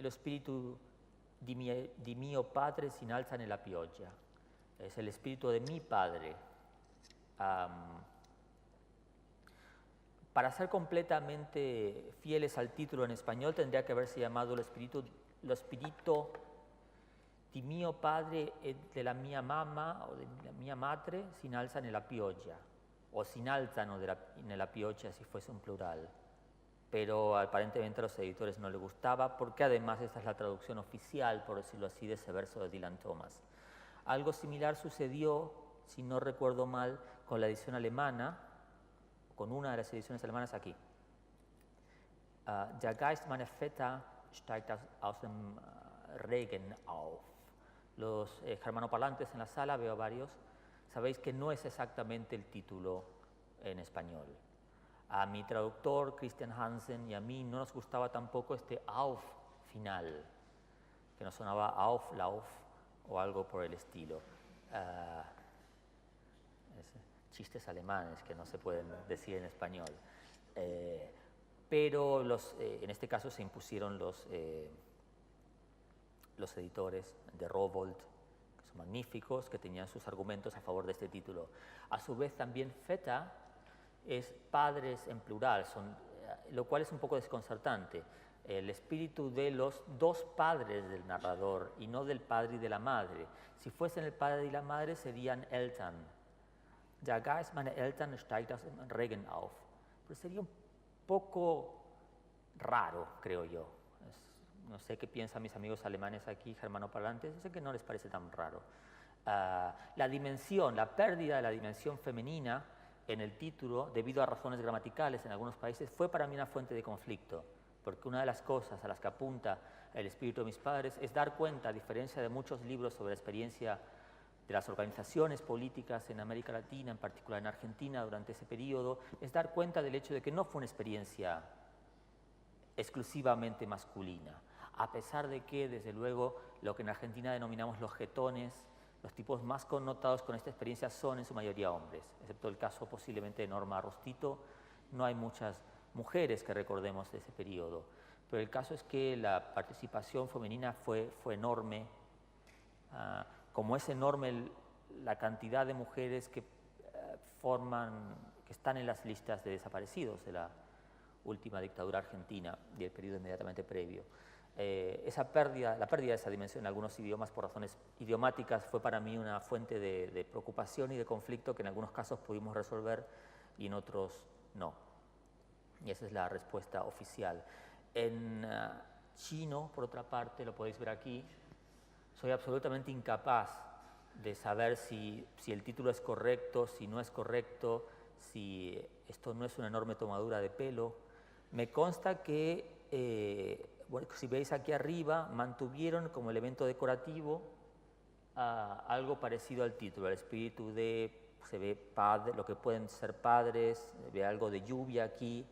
C: Lo spirito di mio padre si innalza nella pioggia. Es el espíritu de mi padre. Para ser completamente fieles al título en español, tendría que haberse llamado lo spirito di mio padre e della mia mamma o della mia madre si innalza nella pioggia, o si innalzano nella pioggia si fuese un plural. Pero aparentemente a los editores no les gustaba, porque además esta es la traducción oficial, por decirlo así, de ese verso de Dylan Thomas. Algo similar sucedió, si no recuerdo mal, con la edición alemana, con una de las ediciones alemanas aquí. Der Geist meiner Väter steigt aus dem Regen auf. Los germanoparlantes en la sala, veo varios, sabéis que no es exactamente el título en español. A mi traductor, Christian Hansen, y a mí no nos gustaba tampoco este auf final, que nos sonaba auflauf o algo por el estilo. Chistes alemanes que no se pueden decir en español. Pero en este caso se impusieron los editores de Rowohlt, que son magníficos, que tenían sus argumentos a favor de este título. A su vez también Feta es padres en plural, lo cual es un poco desconcertante. El espíritu de los dos padres del narrador y no del padre y de la madre. Si fuesen el padre y la madre serían Eltern. Der Geist meiner Eltern steigt aus dem Regen auf. Pero sería un poco raro, creo yo. No sé qué piensan mis amigos alemanes aquí, germanoparlantes, yo sé que no les parece tan raro. La dimensión, la pérdida de la dimensión femenina en el título, debido a razones gramaticales en algunos países, fue para mí una fuente de conflicto, porque una de las cosas a las que apunta El espíritu de mis padres es dar cuenta, a diferencia de muchos libros sobre la experiencia de las organizaciones políticas en América Latina, en particular en Argentina durante ese periodo, es dar cuenta del hecho de que no fue una experiencia exclusivamente masculina, a pesar de que, desde luego, lo que en Argentina denominamos los jetones Los tipos más connotados con esta experiencia son en su mayoría hombres, excepto el caso posiblemente de Norma Rostito. No hay muchas mujeres que recordemos de ese periodo, pero el caso es que la participación femenina fue enorme. Como es enorme la cantidad de mujeres que que están en las listas de desaparecidos de la última dictadura argentina y el periodo inmediatamente previo. La pérdida de esa dimensión en algunos idiomas por razones idiomáticas fue para mí una fuente de preocupación y de conflicto que en algunos casos pudimos resolver y en otros no. Y esa es la respuesta oficial. En chino, por otra parte, lo podéis ver aquí, soy absolutamente incapaz de saber si el título es correcto, si no es correcto, si esto no es una enorme tomadura de pelo. Me consta que, bueno, si veis aquí arriba, mantuvieron como elemento decorativo algo parecido al título, el espíritu de, se ve lo que pueden ser padres, se ve algo de lluvia aquí,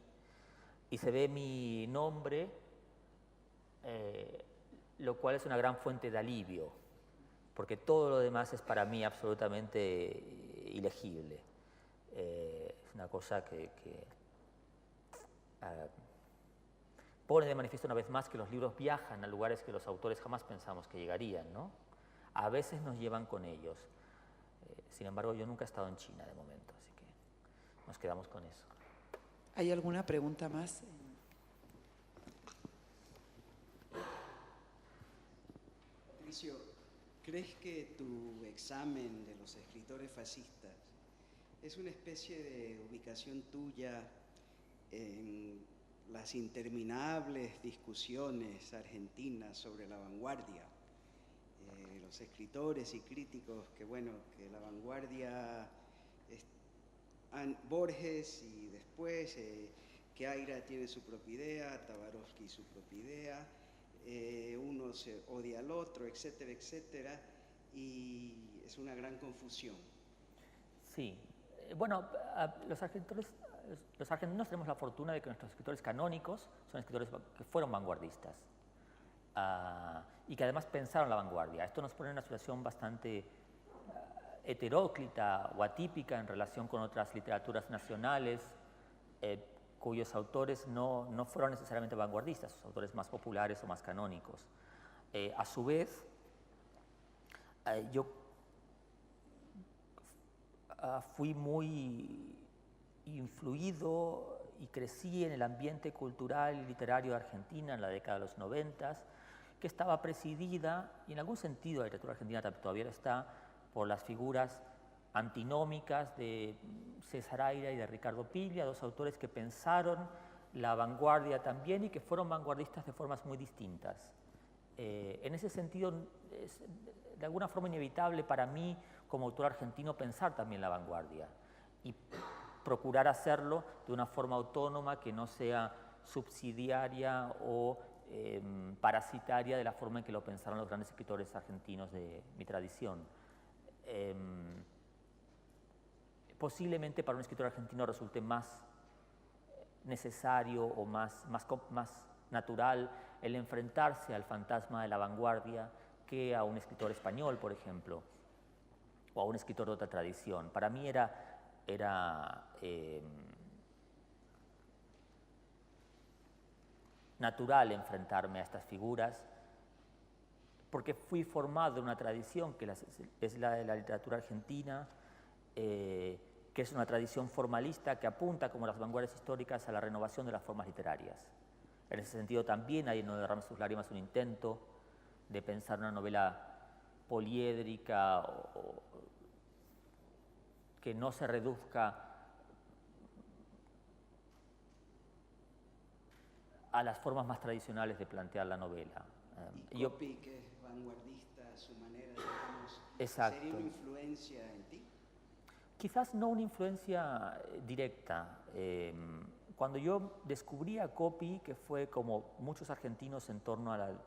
C: y se ve mi nombre, lo cual es una gran fuente de alivio, porque todo lo demás es para mí absolutamente ilegible. Es una cosa que pone de manifiesto una vez más que los libros viajan a lugares que los autores jamás pensamos que llegarían, ¿no? A veces nos llevan con ellos. Sin embargo, yo nunca he estado en China de momento, así que nos quedamos con eso.
B: ¿Hay alguna pregunta más?
E: Patricio, ¿crees que tu examen de los escritores fascistas es una especie de ubicación tuya en las interminables discusiones argentinas sobre la vanguardia? Los escritores y críticos que, bueno, que la vanguardia, Borges y después, que Aira tiene su propia idea, Tabarovsky su propia idea, uno se odia al otro, etcétera, etcétera, y es una gran confusión.
C: Sí, bueno, los argentinos tenemos la fortuna de que nuestros escritores canónicos son escritores que fueron vanguardistas y que además pensaron la vanguardia. Esto nos pone en una situación bastante heteróclita o atípica en relación con otras literaturas nacionales cuyos autores no fueron necesariamente vanguardistas, sus autores más populares o más canónicos. A su vez, yo fui muy influido y crecí en el ambiente cultural y literario de Argentina en la década de los 90, que estaba presidida, y en algún sentido la literatura argentina todavía lo está, por las figuras antinómicas de César Aira y de Ricardo Piglia, dos autores que pensaron la vanguardia también y que fueron vanguardistas de formas muy distintas. En ese sentido, es de alguna forma inevitable para mí, como autor argentino, pensar también la vanguardia y procurar hacerlo de una forma autónoma que no sea subsidiaria o parasitaria de la forma en que lo pensaron los grandes escritores argentinos de mi tradición. Posiblemente para un escritor argentino resulte más necesario o más natural el enfrentarse al fantasma de la vanguardia que a un escritor español, por ejemplo, o a un escritor de otra tradición. Para mí era natural enfrentarme a estas figuras porque fui formado en una tradición que es la de la literatura argentina, que es una tradición formalista que apunta, como las vanguardias históricas, a la renovación de las formas literarias. En ese sentido también hay en No derrames sus lágrimas un intento de pensar una novela poliédrica que no se reduzca a las formas más tradicionales de plantear la novela.
E: Y Coppi, que es vanguardista a su manera, digamos,
C: exacto.
E: ¿Sería una influencia en ti?
C: Quizás no una influencia directa. Cuando yo descubrí a Coppi, que fue como muchos argentinos en torno al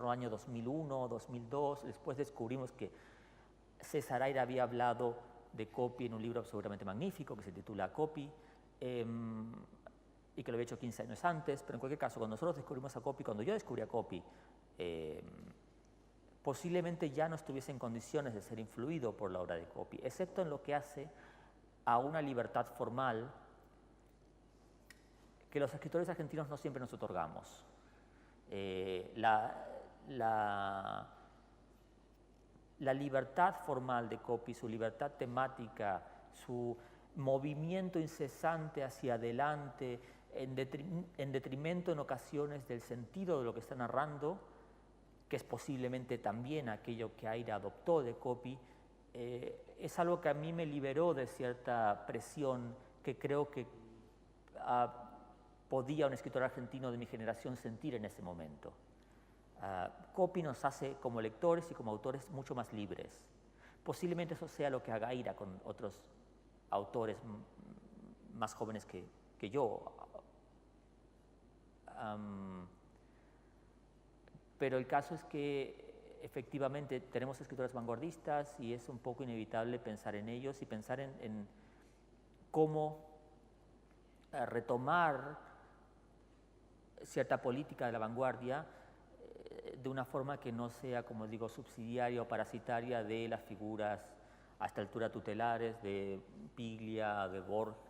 C: año 2001, 2002, después descubrimos que César Aira había hablado de Coppi en un libro absolutamente magnífico que se titula Coppi, y que lo había hecho 15 años antes, pero en cualquier caso, cuando nosotros descubrimos a Coppi, cuando yo descubrí a Coppi, posiblemente ya no estuviese en condiciones de ser influido por la obra de Coppi, excepto en lo que hace a una libertad formal que los escritores argentinos no siempre nos otorgamos. La libertad formal de Coppi, su libertad temática, su movimiento incesante hacia adelante, en detrimento en ocasiones del sentido de lo que está narrando, que es posiblemente también aquello que Aira adoptó de Coppi, es algo que a mí me liberó de cierta presión que creo que podía un escritor argentino de mi generación sentir en ese momento. Coppi nos hace como lectores y como autores mucho más libres. Posiblemente eso sea lo que haga Aira con otros autores más jóvenes que yo. Pero el caso es que efectivamente tenemos escritores vanguardistas y es un poco inevitable pensar en ellos y pensar en cómo retomar cierta política de la vanguardia de una forma que no sea, como digo, subsidiaria o parasitaria de las figuras a esta altura tutelares de Piglia, de Borges,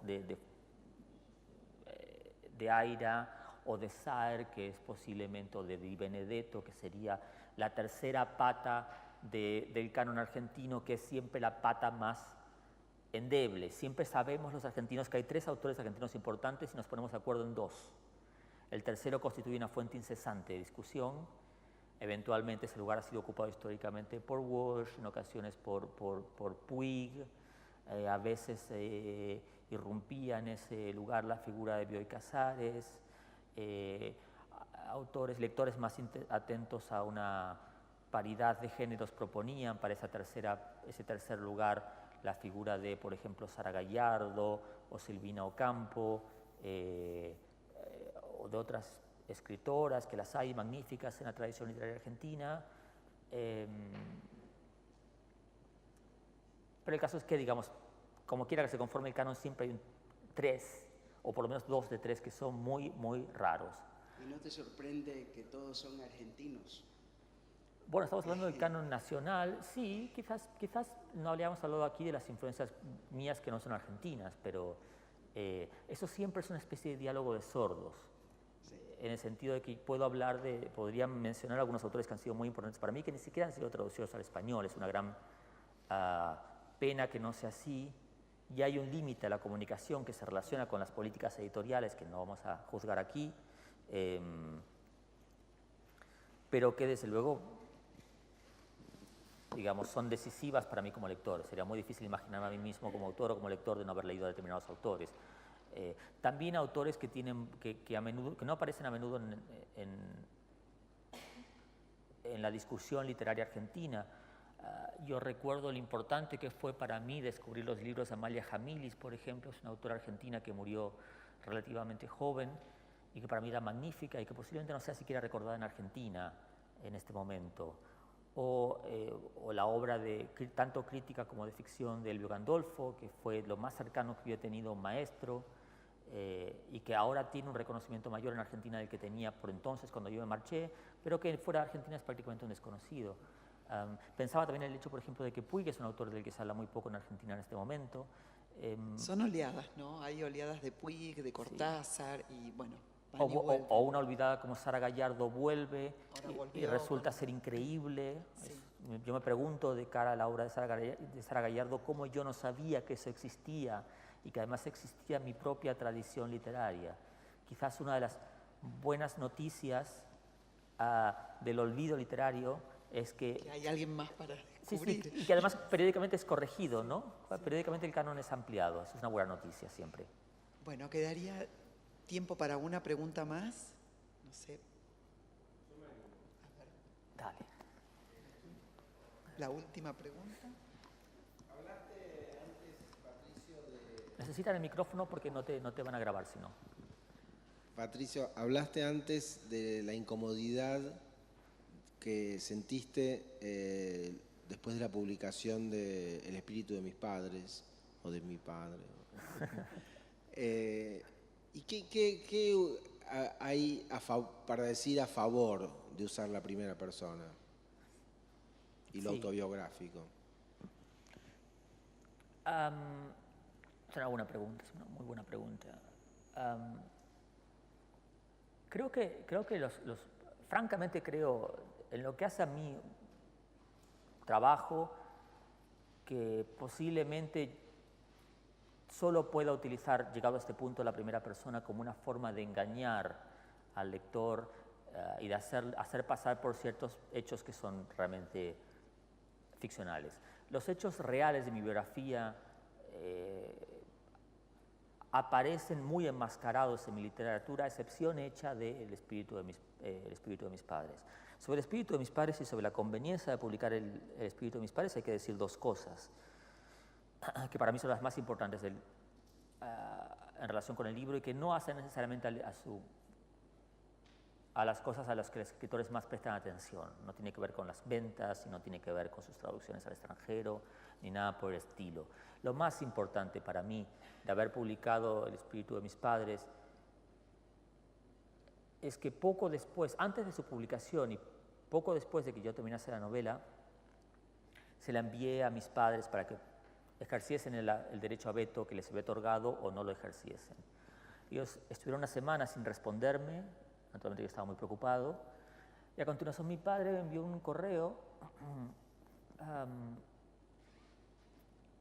C: de Aira o de Saer, que es posiblemente, o de Di Benedetto, que sería la tercera pata del canon argentino, que es siempre la pata más endeble. Siempre sabemos los argentinos que hay 3 autores argentinos importantes y nos ponemos de acuerdo en 2. El tercero constituye una fuente incesante de discusión. Eventualmente ese lugar ha sido ocupado históricamente por Walsh, en ocasiones por Puig. A veces irrumpía en ese lugar la figura de Bioy Casares. Lectores más atentos a una paridad de géneros proponían para ese tercer lugar la figura de, por ejemplo, Sara Gallardo o Silvina Ocampo, o de otras escritoras, que las hay magníficas en la tradición literaria argentina. Pero el caso es que, digamos, como quiera que se conforme el canon, siempre hay 3, o por lo menos 2 de 3 que son muy, muy raros.
E: ¿Y no te sorprende que todos son argentinos?
C: Bueno, estamos hablando del canon nacional. Sí, quizás no habríamos hablado aquí de las influencias mías que no son argentinas, pero eso siempre es una especie de diálogo de sordos. Sí. En el sentido de que podría mencionar algunos autores que han sido muy importantes para mí, que ni siquiera han sido traducidos al español. Es una gran pena que no sea así. Y hay un límite a la comunicación que se relaciona con las políticas editoriales, que no vamos a juzgar aquí, pero que desde luego, digamos, son decisivas para mí como lector. Sería muy difícil imaginarme a mí mismo como autor o como lector de no haber leído a determinados autores. También autores que no aparecen a menudo en la discusión literaria argentina. Yo recuerdo lo importante que fue para mí descubrir los libros de Amalia Jamilis, por ejemplo. Es una autora argentina que murió relativamente joven y que para mí era magnífica y que posiblemente no sea siquiera recordada en Argentina en este momento. O la obra tanto crítica como de ficción de Elvio Gandolfo, que fue lo más cercano que yo he tenido a un maestro, y que ahora tiene un reconocimiento mayor en Argentina del que tenía por entonces cuando yo me marché, pero que fuera de Argentina es prácticamente un desconocido. Pensaba también el hecho, por ejemplo, de que Puig es un autor del que se habla muy poco en Argentina en este momento.
B: Son oleadas, ¿no? Hay oleadas de Puig, de Cortázar, sí. Y bueno,
C: o una olvidada como Sara Gallardo vuelve y resulta ser increíble. Sí. Yo me pregunto, de cara a la obra de Sara Gallardo, cómo yo no sabía que eso existía y que además existía mi propia tradición literaria. Quizás una de las buenas noticias del olvido literario es que
B: hay alguien más para descubrir.
C: Sí, y que además periódicamente es corregido, ¿no? Sí. Periódicamente el canon es ampliado. Eso es una buena noticia siempre.
B: Bueno, quedaría tiempo para una pregunta más. No sé.
C: Dale.
B: La última pregunta.
F: Hablaste antes, Patricio, de...
C: Necesitan el micrófono porque no te van a grabar, si no.
F: Patricio, hablaste antes de la incomodidad que sentiste después de la publicación de El espíritu de mis padres, o de mi padre. ¿Y qué hay para decir a favor de usar la primera persona? y lo
C: Sí.
F: autobiográfico?
C: Es una buena pregunta, es una muy buena pregunta. Creo que francamente creo, en lo que hace a mi trabajo, que posiblemente solo pueda utilizar, llegado a este punto, la primera persona como una forma de engañar al lector y de hacer pasar por ciertos hechos que son realmente ficcionales. Los hechos reales de mi biografía aparecen muy enmascarados en mi literatura, a excepción hecha del espíritu de mis padres. Sobre el espíritu de mis padres y sobre la conveniencia de publicar el espíritu de mis padres hay que decir dos cosas, que para mí son las más importantes en relación con el libro y que no hacen necesariamente a las cosas a las que los escritores más prestan atención. No tiene que ver con las ventas, y no tiene que ver con sus traducciones al extranjero, ni nada por el estilo. Lo más importante para mí de haber publicado El espíritu de mis padres es que poco después, antes de su publicación y poco después de que yo terminase la novela, se la envié a mis padres para que ejerciesen el derecho a veto que les había otorgado o no lo ejerciesen. Ellos estuvieron una semana sin responderme, naturalmente yo estaba muy preocupado, y a continuación mi padre me envió un correo.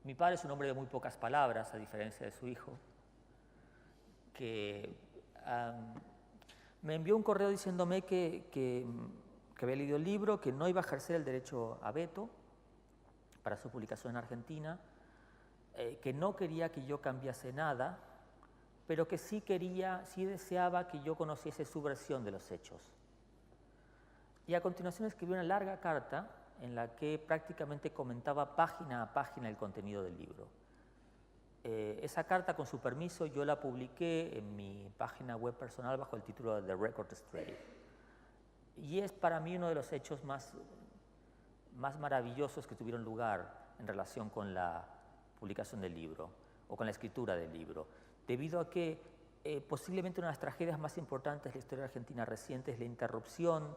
C: Mi padre es un hombre de muy pocas palabras, a diferencia de su hijo, que me envió un correo diciéndome que había leído el libro, que no iba a ejercer el derecho a veto para su publicación en Argentina, que no quería que yo cambiase nada, pero que sí deseaba que yo conociese su versión de los hechos. Y a continuación escribió una larga carta en la que prácticamente comentaba página a página el contenido del libro. Esa carta, con su permiso, yo la publiqué en mi página web personal bajo el título de The Record Straight. Y es para mí uno de los hechos más maravillosos que tuvieron lugar en relación con la publicación del libro o con la escritura del libro, debido a que posiblemente una de las tragedias más importantes de la historia argentina reciente es la interrupción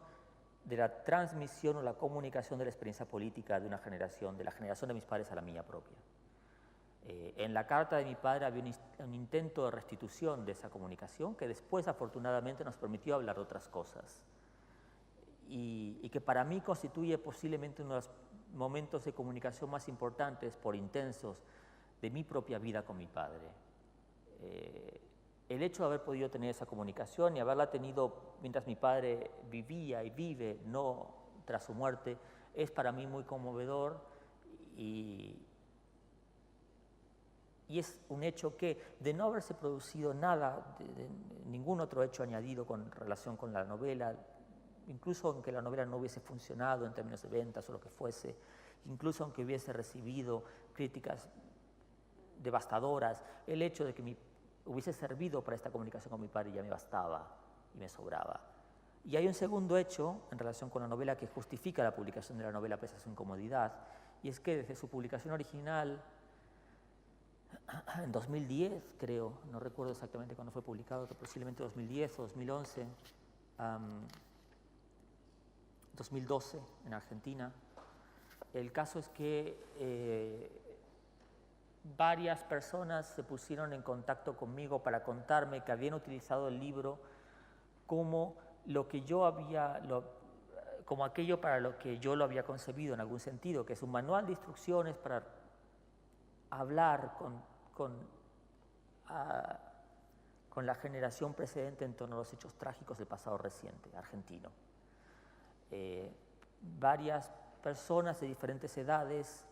C: de la transmisión o la comunicación de la experiencia política de una generación, de la generación de mis padres a la mía propia. En la carta de mi padre había un intento de restitución de esa comunicación que después, afortunadamente, nos permitió hablar de otras cosas y que para mí constituye posiblemente uno de los momentos de comunicación más importantes, por intensos, de mi propia vida con mi padre. El hecho de haber podido tener esa comunicación y haberla tenido mientras mi padre vivía y vive, no tras su muerte, es para mí muy conmovedor y es un hecho que, de no haberse producido nada, de ningún otro hecho añadido con relación con la novela, incluso aunque la novela no hubiese funcionado en términos de ventas o lo que fuese, incluso aunque hubiese recibido críticas devastadoras, el hecho de que hubiese servido para esta comunicación con mi padre ya me bastaba y me sobraba. Y hay un segundo hecho en relación con la novela que justifica la publicación de la novela pese a su incomodidad, y es que desde su publicación original, en 2010 creo, no recuerdo exactamente cuándo fue publicado, posiblemente 2010 o 2011, 2012 en Argentina. El caso es que varias personas se pusieron en contacto conmigo para contarme que habían utilizado el libro como como aquello para lo que yo lo había concebido en algún sentido, que es un manual de instrucciones para hablar con la generación precedente en torno a los hechos trágicos del pasado reciente argentino. Varias personas de diferentes edades,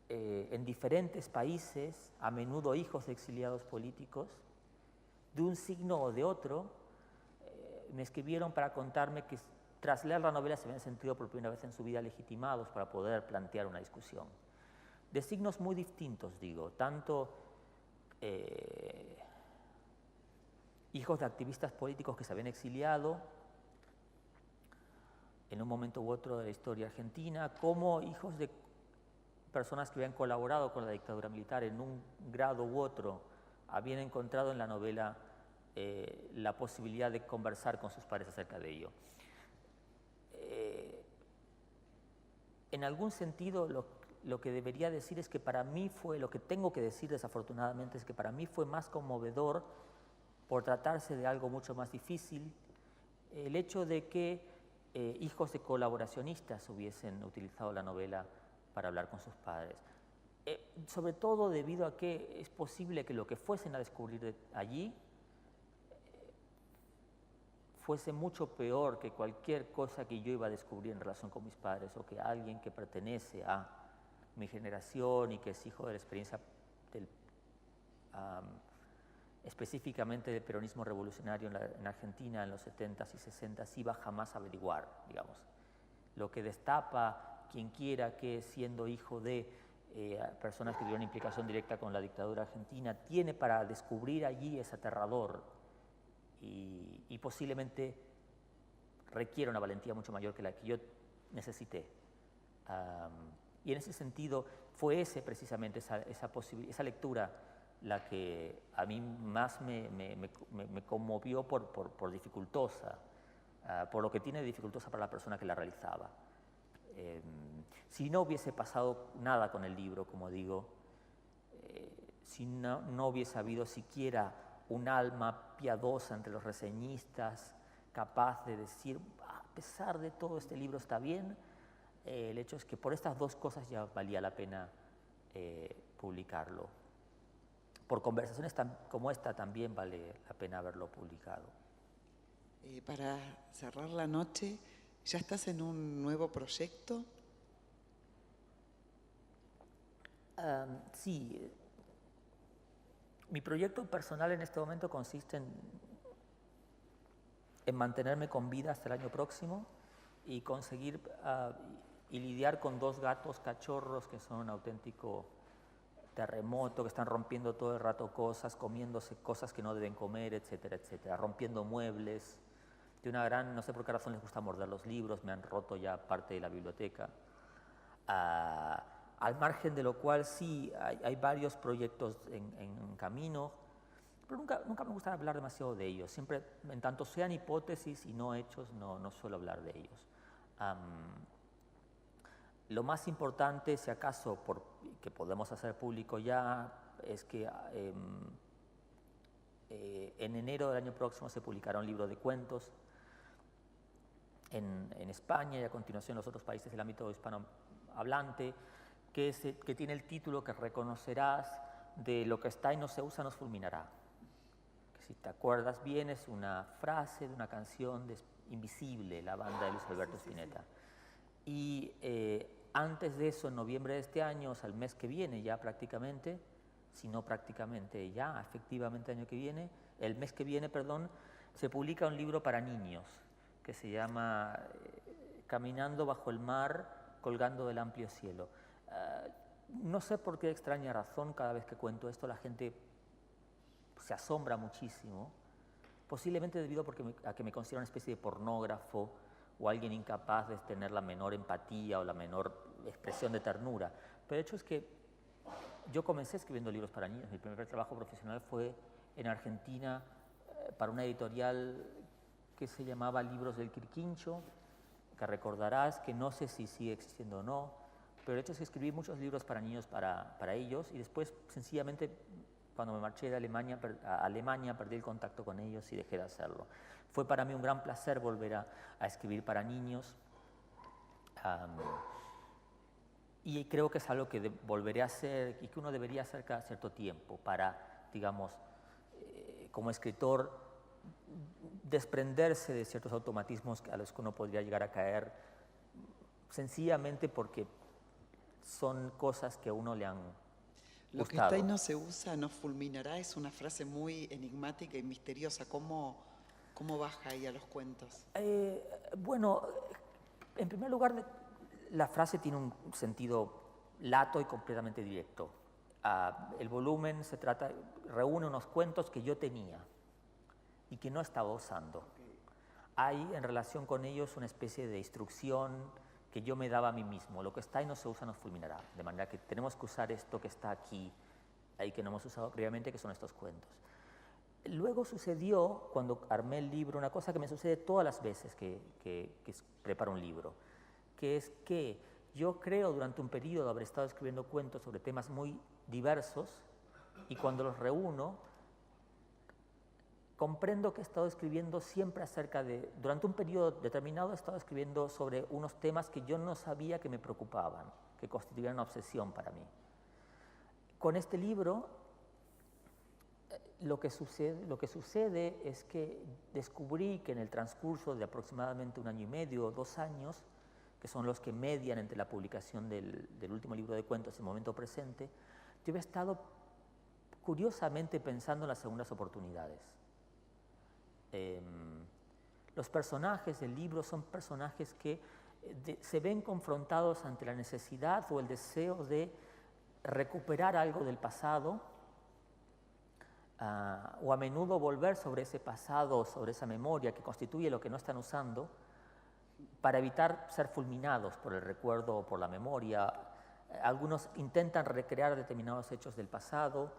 C: en diferentes países, a menudo hijos de exiliados políticos, de un signo o de otro, me escribieron para contarme que tras leer la novela se habían sentido por primera vez en su vida legitimados para poder plantear una discusión. De signos muy distintos, digo, tanto hijos de activistas políticos que se habían exiliado en un momento u otro de la historia argentina, como hijos de personas que habían colaborado con la dictadura militar en un grado u otro, habían encontrado en la novela la posibilidad de conversar con sus padres acerca de ello. en algún sentido lo que debería decir es que para mí fue, lo que tengo que decir desafortunadamente es que para mí fue más conmovedor, por tratarse de algo mucho más difícil, el hecho de que hijos de colaboracionistas hubiesen utilizado la novela para hablar con sus padres. Sobre todo debido a que es posible que lo que fuesen a descubrir allí fuese mucho peor que cualquier cosa que yo iba a descubrir en relación con mis padres, o que alguien que pertenece a mi generación y que es hijo de la experiencia del, específicamente del peronismo revolucionario en Argentina en los 70s y 60s iba jamás a averiguar, digamos. Lo que destapa quien quiera que, siendo hijo de personas que tuvieron implicación directa con la dictadura argentina, tiene para descubrir allí es aterrador y posiblemente requiere una valentía mucho mayor que la que yo necesité. Y en ese sentido fue precisamente esa lectura la que a mí más me conmovió por dificultosa, por lo que tiene de dificultosa para la persona que la realizaba. Si no hubiese pasado nada con el libro, como digo, si no hubiese habido siquiera un alma piadosa entre los reseñistas, capaz de decir, a pesar de todo este libro está bien, el hecho es que por estas dos cosas ya valía la pena publicarlo. Por conversaciones como esta también vale la pena haberlo publicado.
B: Para cerrar la noche, ¿ya estás en un nuevo proyecto?
C: Sí. Mi proyecto personal en este momento consiste en mantenerme con vida hasta el año próximo y conseguir y lidiar con 2 gatos cachorros que son un auténtico terremoto, que están rompiendo todo el rato cosas, comiéndose cosas que no deben comer, etcétera, etcétera, rompiendo muebles. De una gran, no sé por qué razón les gusta morder los libros, me han roto ya parte de la biblioteca. Al margen de lo cual sí, hay varios proyectos en camino, pero nunca me gusta hablar demasiado de ellos. Siempre, en tanto sean hipótesis y no hechos, no suelo hablar de ellos. Lo más importante, si acaso, que podemos hacer público ya, es que en enero del año próximo se publicará un libro de cuentos en España y a continuación en los otros países del ámbito hispanohablante, que tiene el título que reconocerás de lo que está y no se usa nos fulminará. Que si te acuerdas bien es una frase de una canción de Invisible, la banda de Luis Alberto Spinetta. Y antes de eso, en noviembre de este año, o sea, el mes que viene ya prácticamente, si no prácticamente ya, efectivamente el año que viene, el mes que viene, perdón, se publica un libro para niños que se llama Caminando bajo el mar, colgando del amplio cielo. No sé por qué extraña razón, cada vez que cuento esto la gente se asombra muchísimo, posiblemente debido a que me considero una especie de pornógrafo o alguien incapaz de tener la menor empatía o la menor expresión de ternura. Pero el hecho es que yo comencé escribiendo libros para niños. Mi primer trabajo profesional fue en Argentina para una editorial que se llamaba Libros del Quirquincho, que recordarás que no sé si sigue existiendo o no, pero el hecho es que escribí muchos libros para niños para ellos y después sencillamente cuando me marché de Alemania, a Alemania perdí el contacto con ellos y dejé de hacerlo. Fue para mí un gran placer volver a escribir para niños y creo que es algo que volveré a hacer y que uno debería hacer cada cierto tiempo para, digamos, como escritor, desprenderse de ciertos automatismos a los que uno podría llegar a caer sencillamente porque son cosas que a uno le han
B: Lo que
C: gustado.
B: está y no se usa nos fulminará es una frase muy enigmática y misteriosa. ¿Cómo baja ahí a los cuentos?
C: Bueno, en primer lugar, la frase tiene un sentido lato y completamente directo. El volumen reúne unos cuentos que yo tenía y que no estaba usando. Hay en relación con ellos una especie de instrucción que yo me daba a mí mismo. Lo que está y no se usa nos fulminará. De manera que tenemos que usar esto que está aquí y que no hemos usado previamente, que son estos cuentos. Luego sucedió, cuando armé el libro, una cosa que me sucede todas las veces que preparo un libro, que es que Yo creo durante un periodo haber estado escribiendo cuentos sobre temas muy diversos y cuando los reúno, comprendo que he estado escribiendo siempre durante un periodo determinado he estado escribiendo sobre unos temas que yo no sabía que me preocupaban, que constituían una obsesión para mí. Con este libro, lo que sucede es que descubrí que en el transcurso de aproximadamente 1 año y medio o 2 años, que son los que median entre la publicación del último libro de cuentos y el momento presente, yo había estado curiosamente pensando en las segundas oportunidades. Los personajes del libro son personajes que se ven confrontados ante la necesidad o el deseo de recuperar algo del pasado, o a menudo volver sobre ese pasado, sobre esa memoria que constituye lo que no están usando, para evitar ser fulminados por el recuerdo o por la memoria. Algunos intentan recrear determinados hechos del pasado,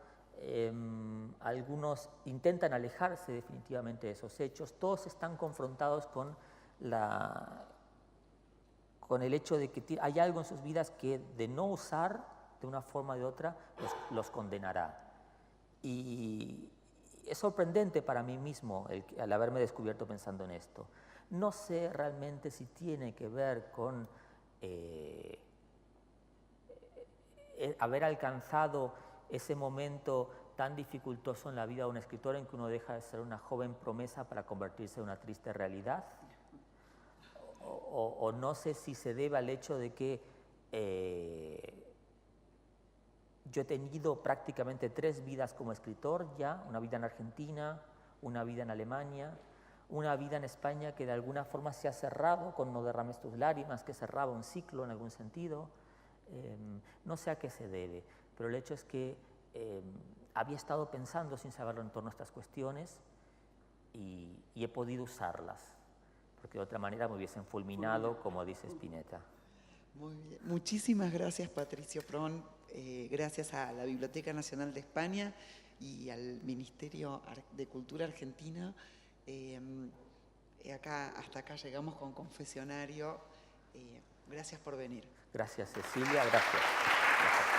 C: algunos intentan alejarse definitivamente de esos hechos. Todos están confrontados con el hecho de que hay algo en sus vidas que de no usar de una forma o de otra los condenará. Y es sorprendente para mí mismo al haberme descubierto pensando en esto. No sé realmente si tiene que ver con haber alcanzado ese momento tan dificultoso en la vida de un escritor en que uno deja de ser una joven promesa para convertirse en una triste realidad. O no sé si se debe al hecho de que yo he tenido prácticamente 3 vidas como escritor ya, una vida en Argentina, una vida en Alemania, una vida en España que de alguna forma se ha cerrado con No derrames tus lágrimas, que cerraba un ciclo en algún sentido. No sé a qué se debe, pero el hecho es que había estado pensando sin saberlo en torno a estas cuestiones y he podido usarlas, porque de otra manera me hubiesen fulminado, como dice Spinetta.
B: Muy bien. Muchísimas gracias, Patricio Pron. Gracias a la Biblioteca Nacional de España y al Ministerio de Cultura Argentina. Hasta acá llegamos con Confesionario. Gracias por venir.
C: Gracias, Cecilia. Gracias.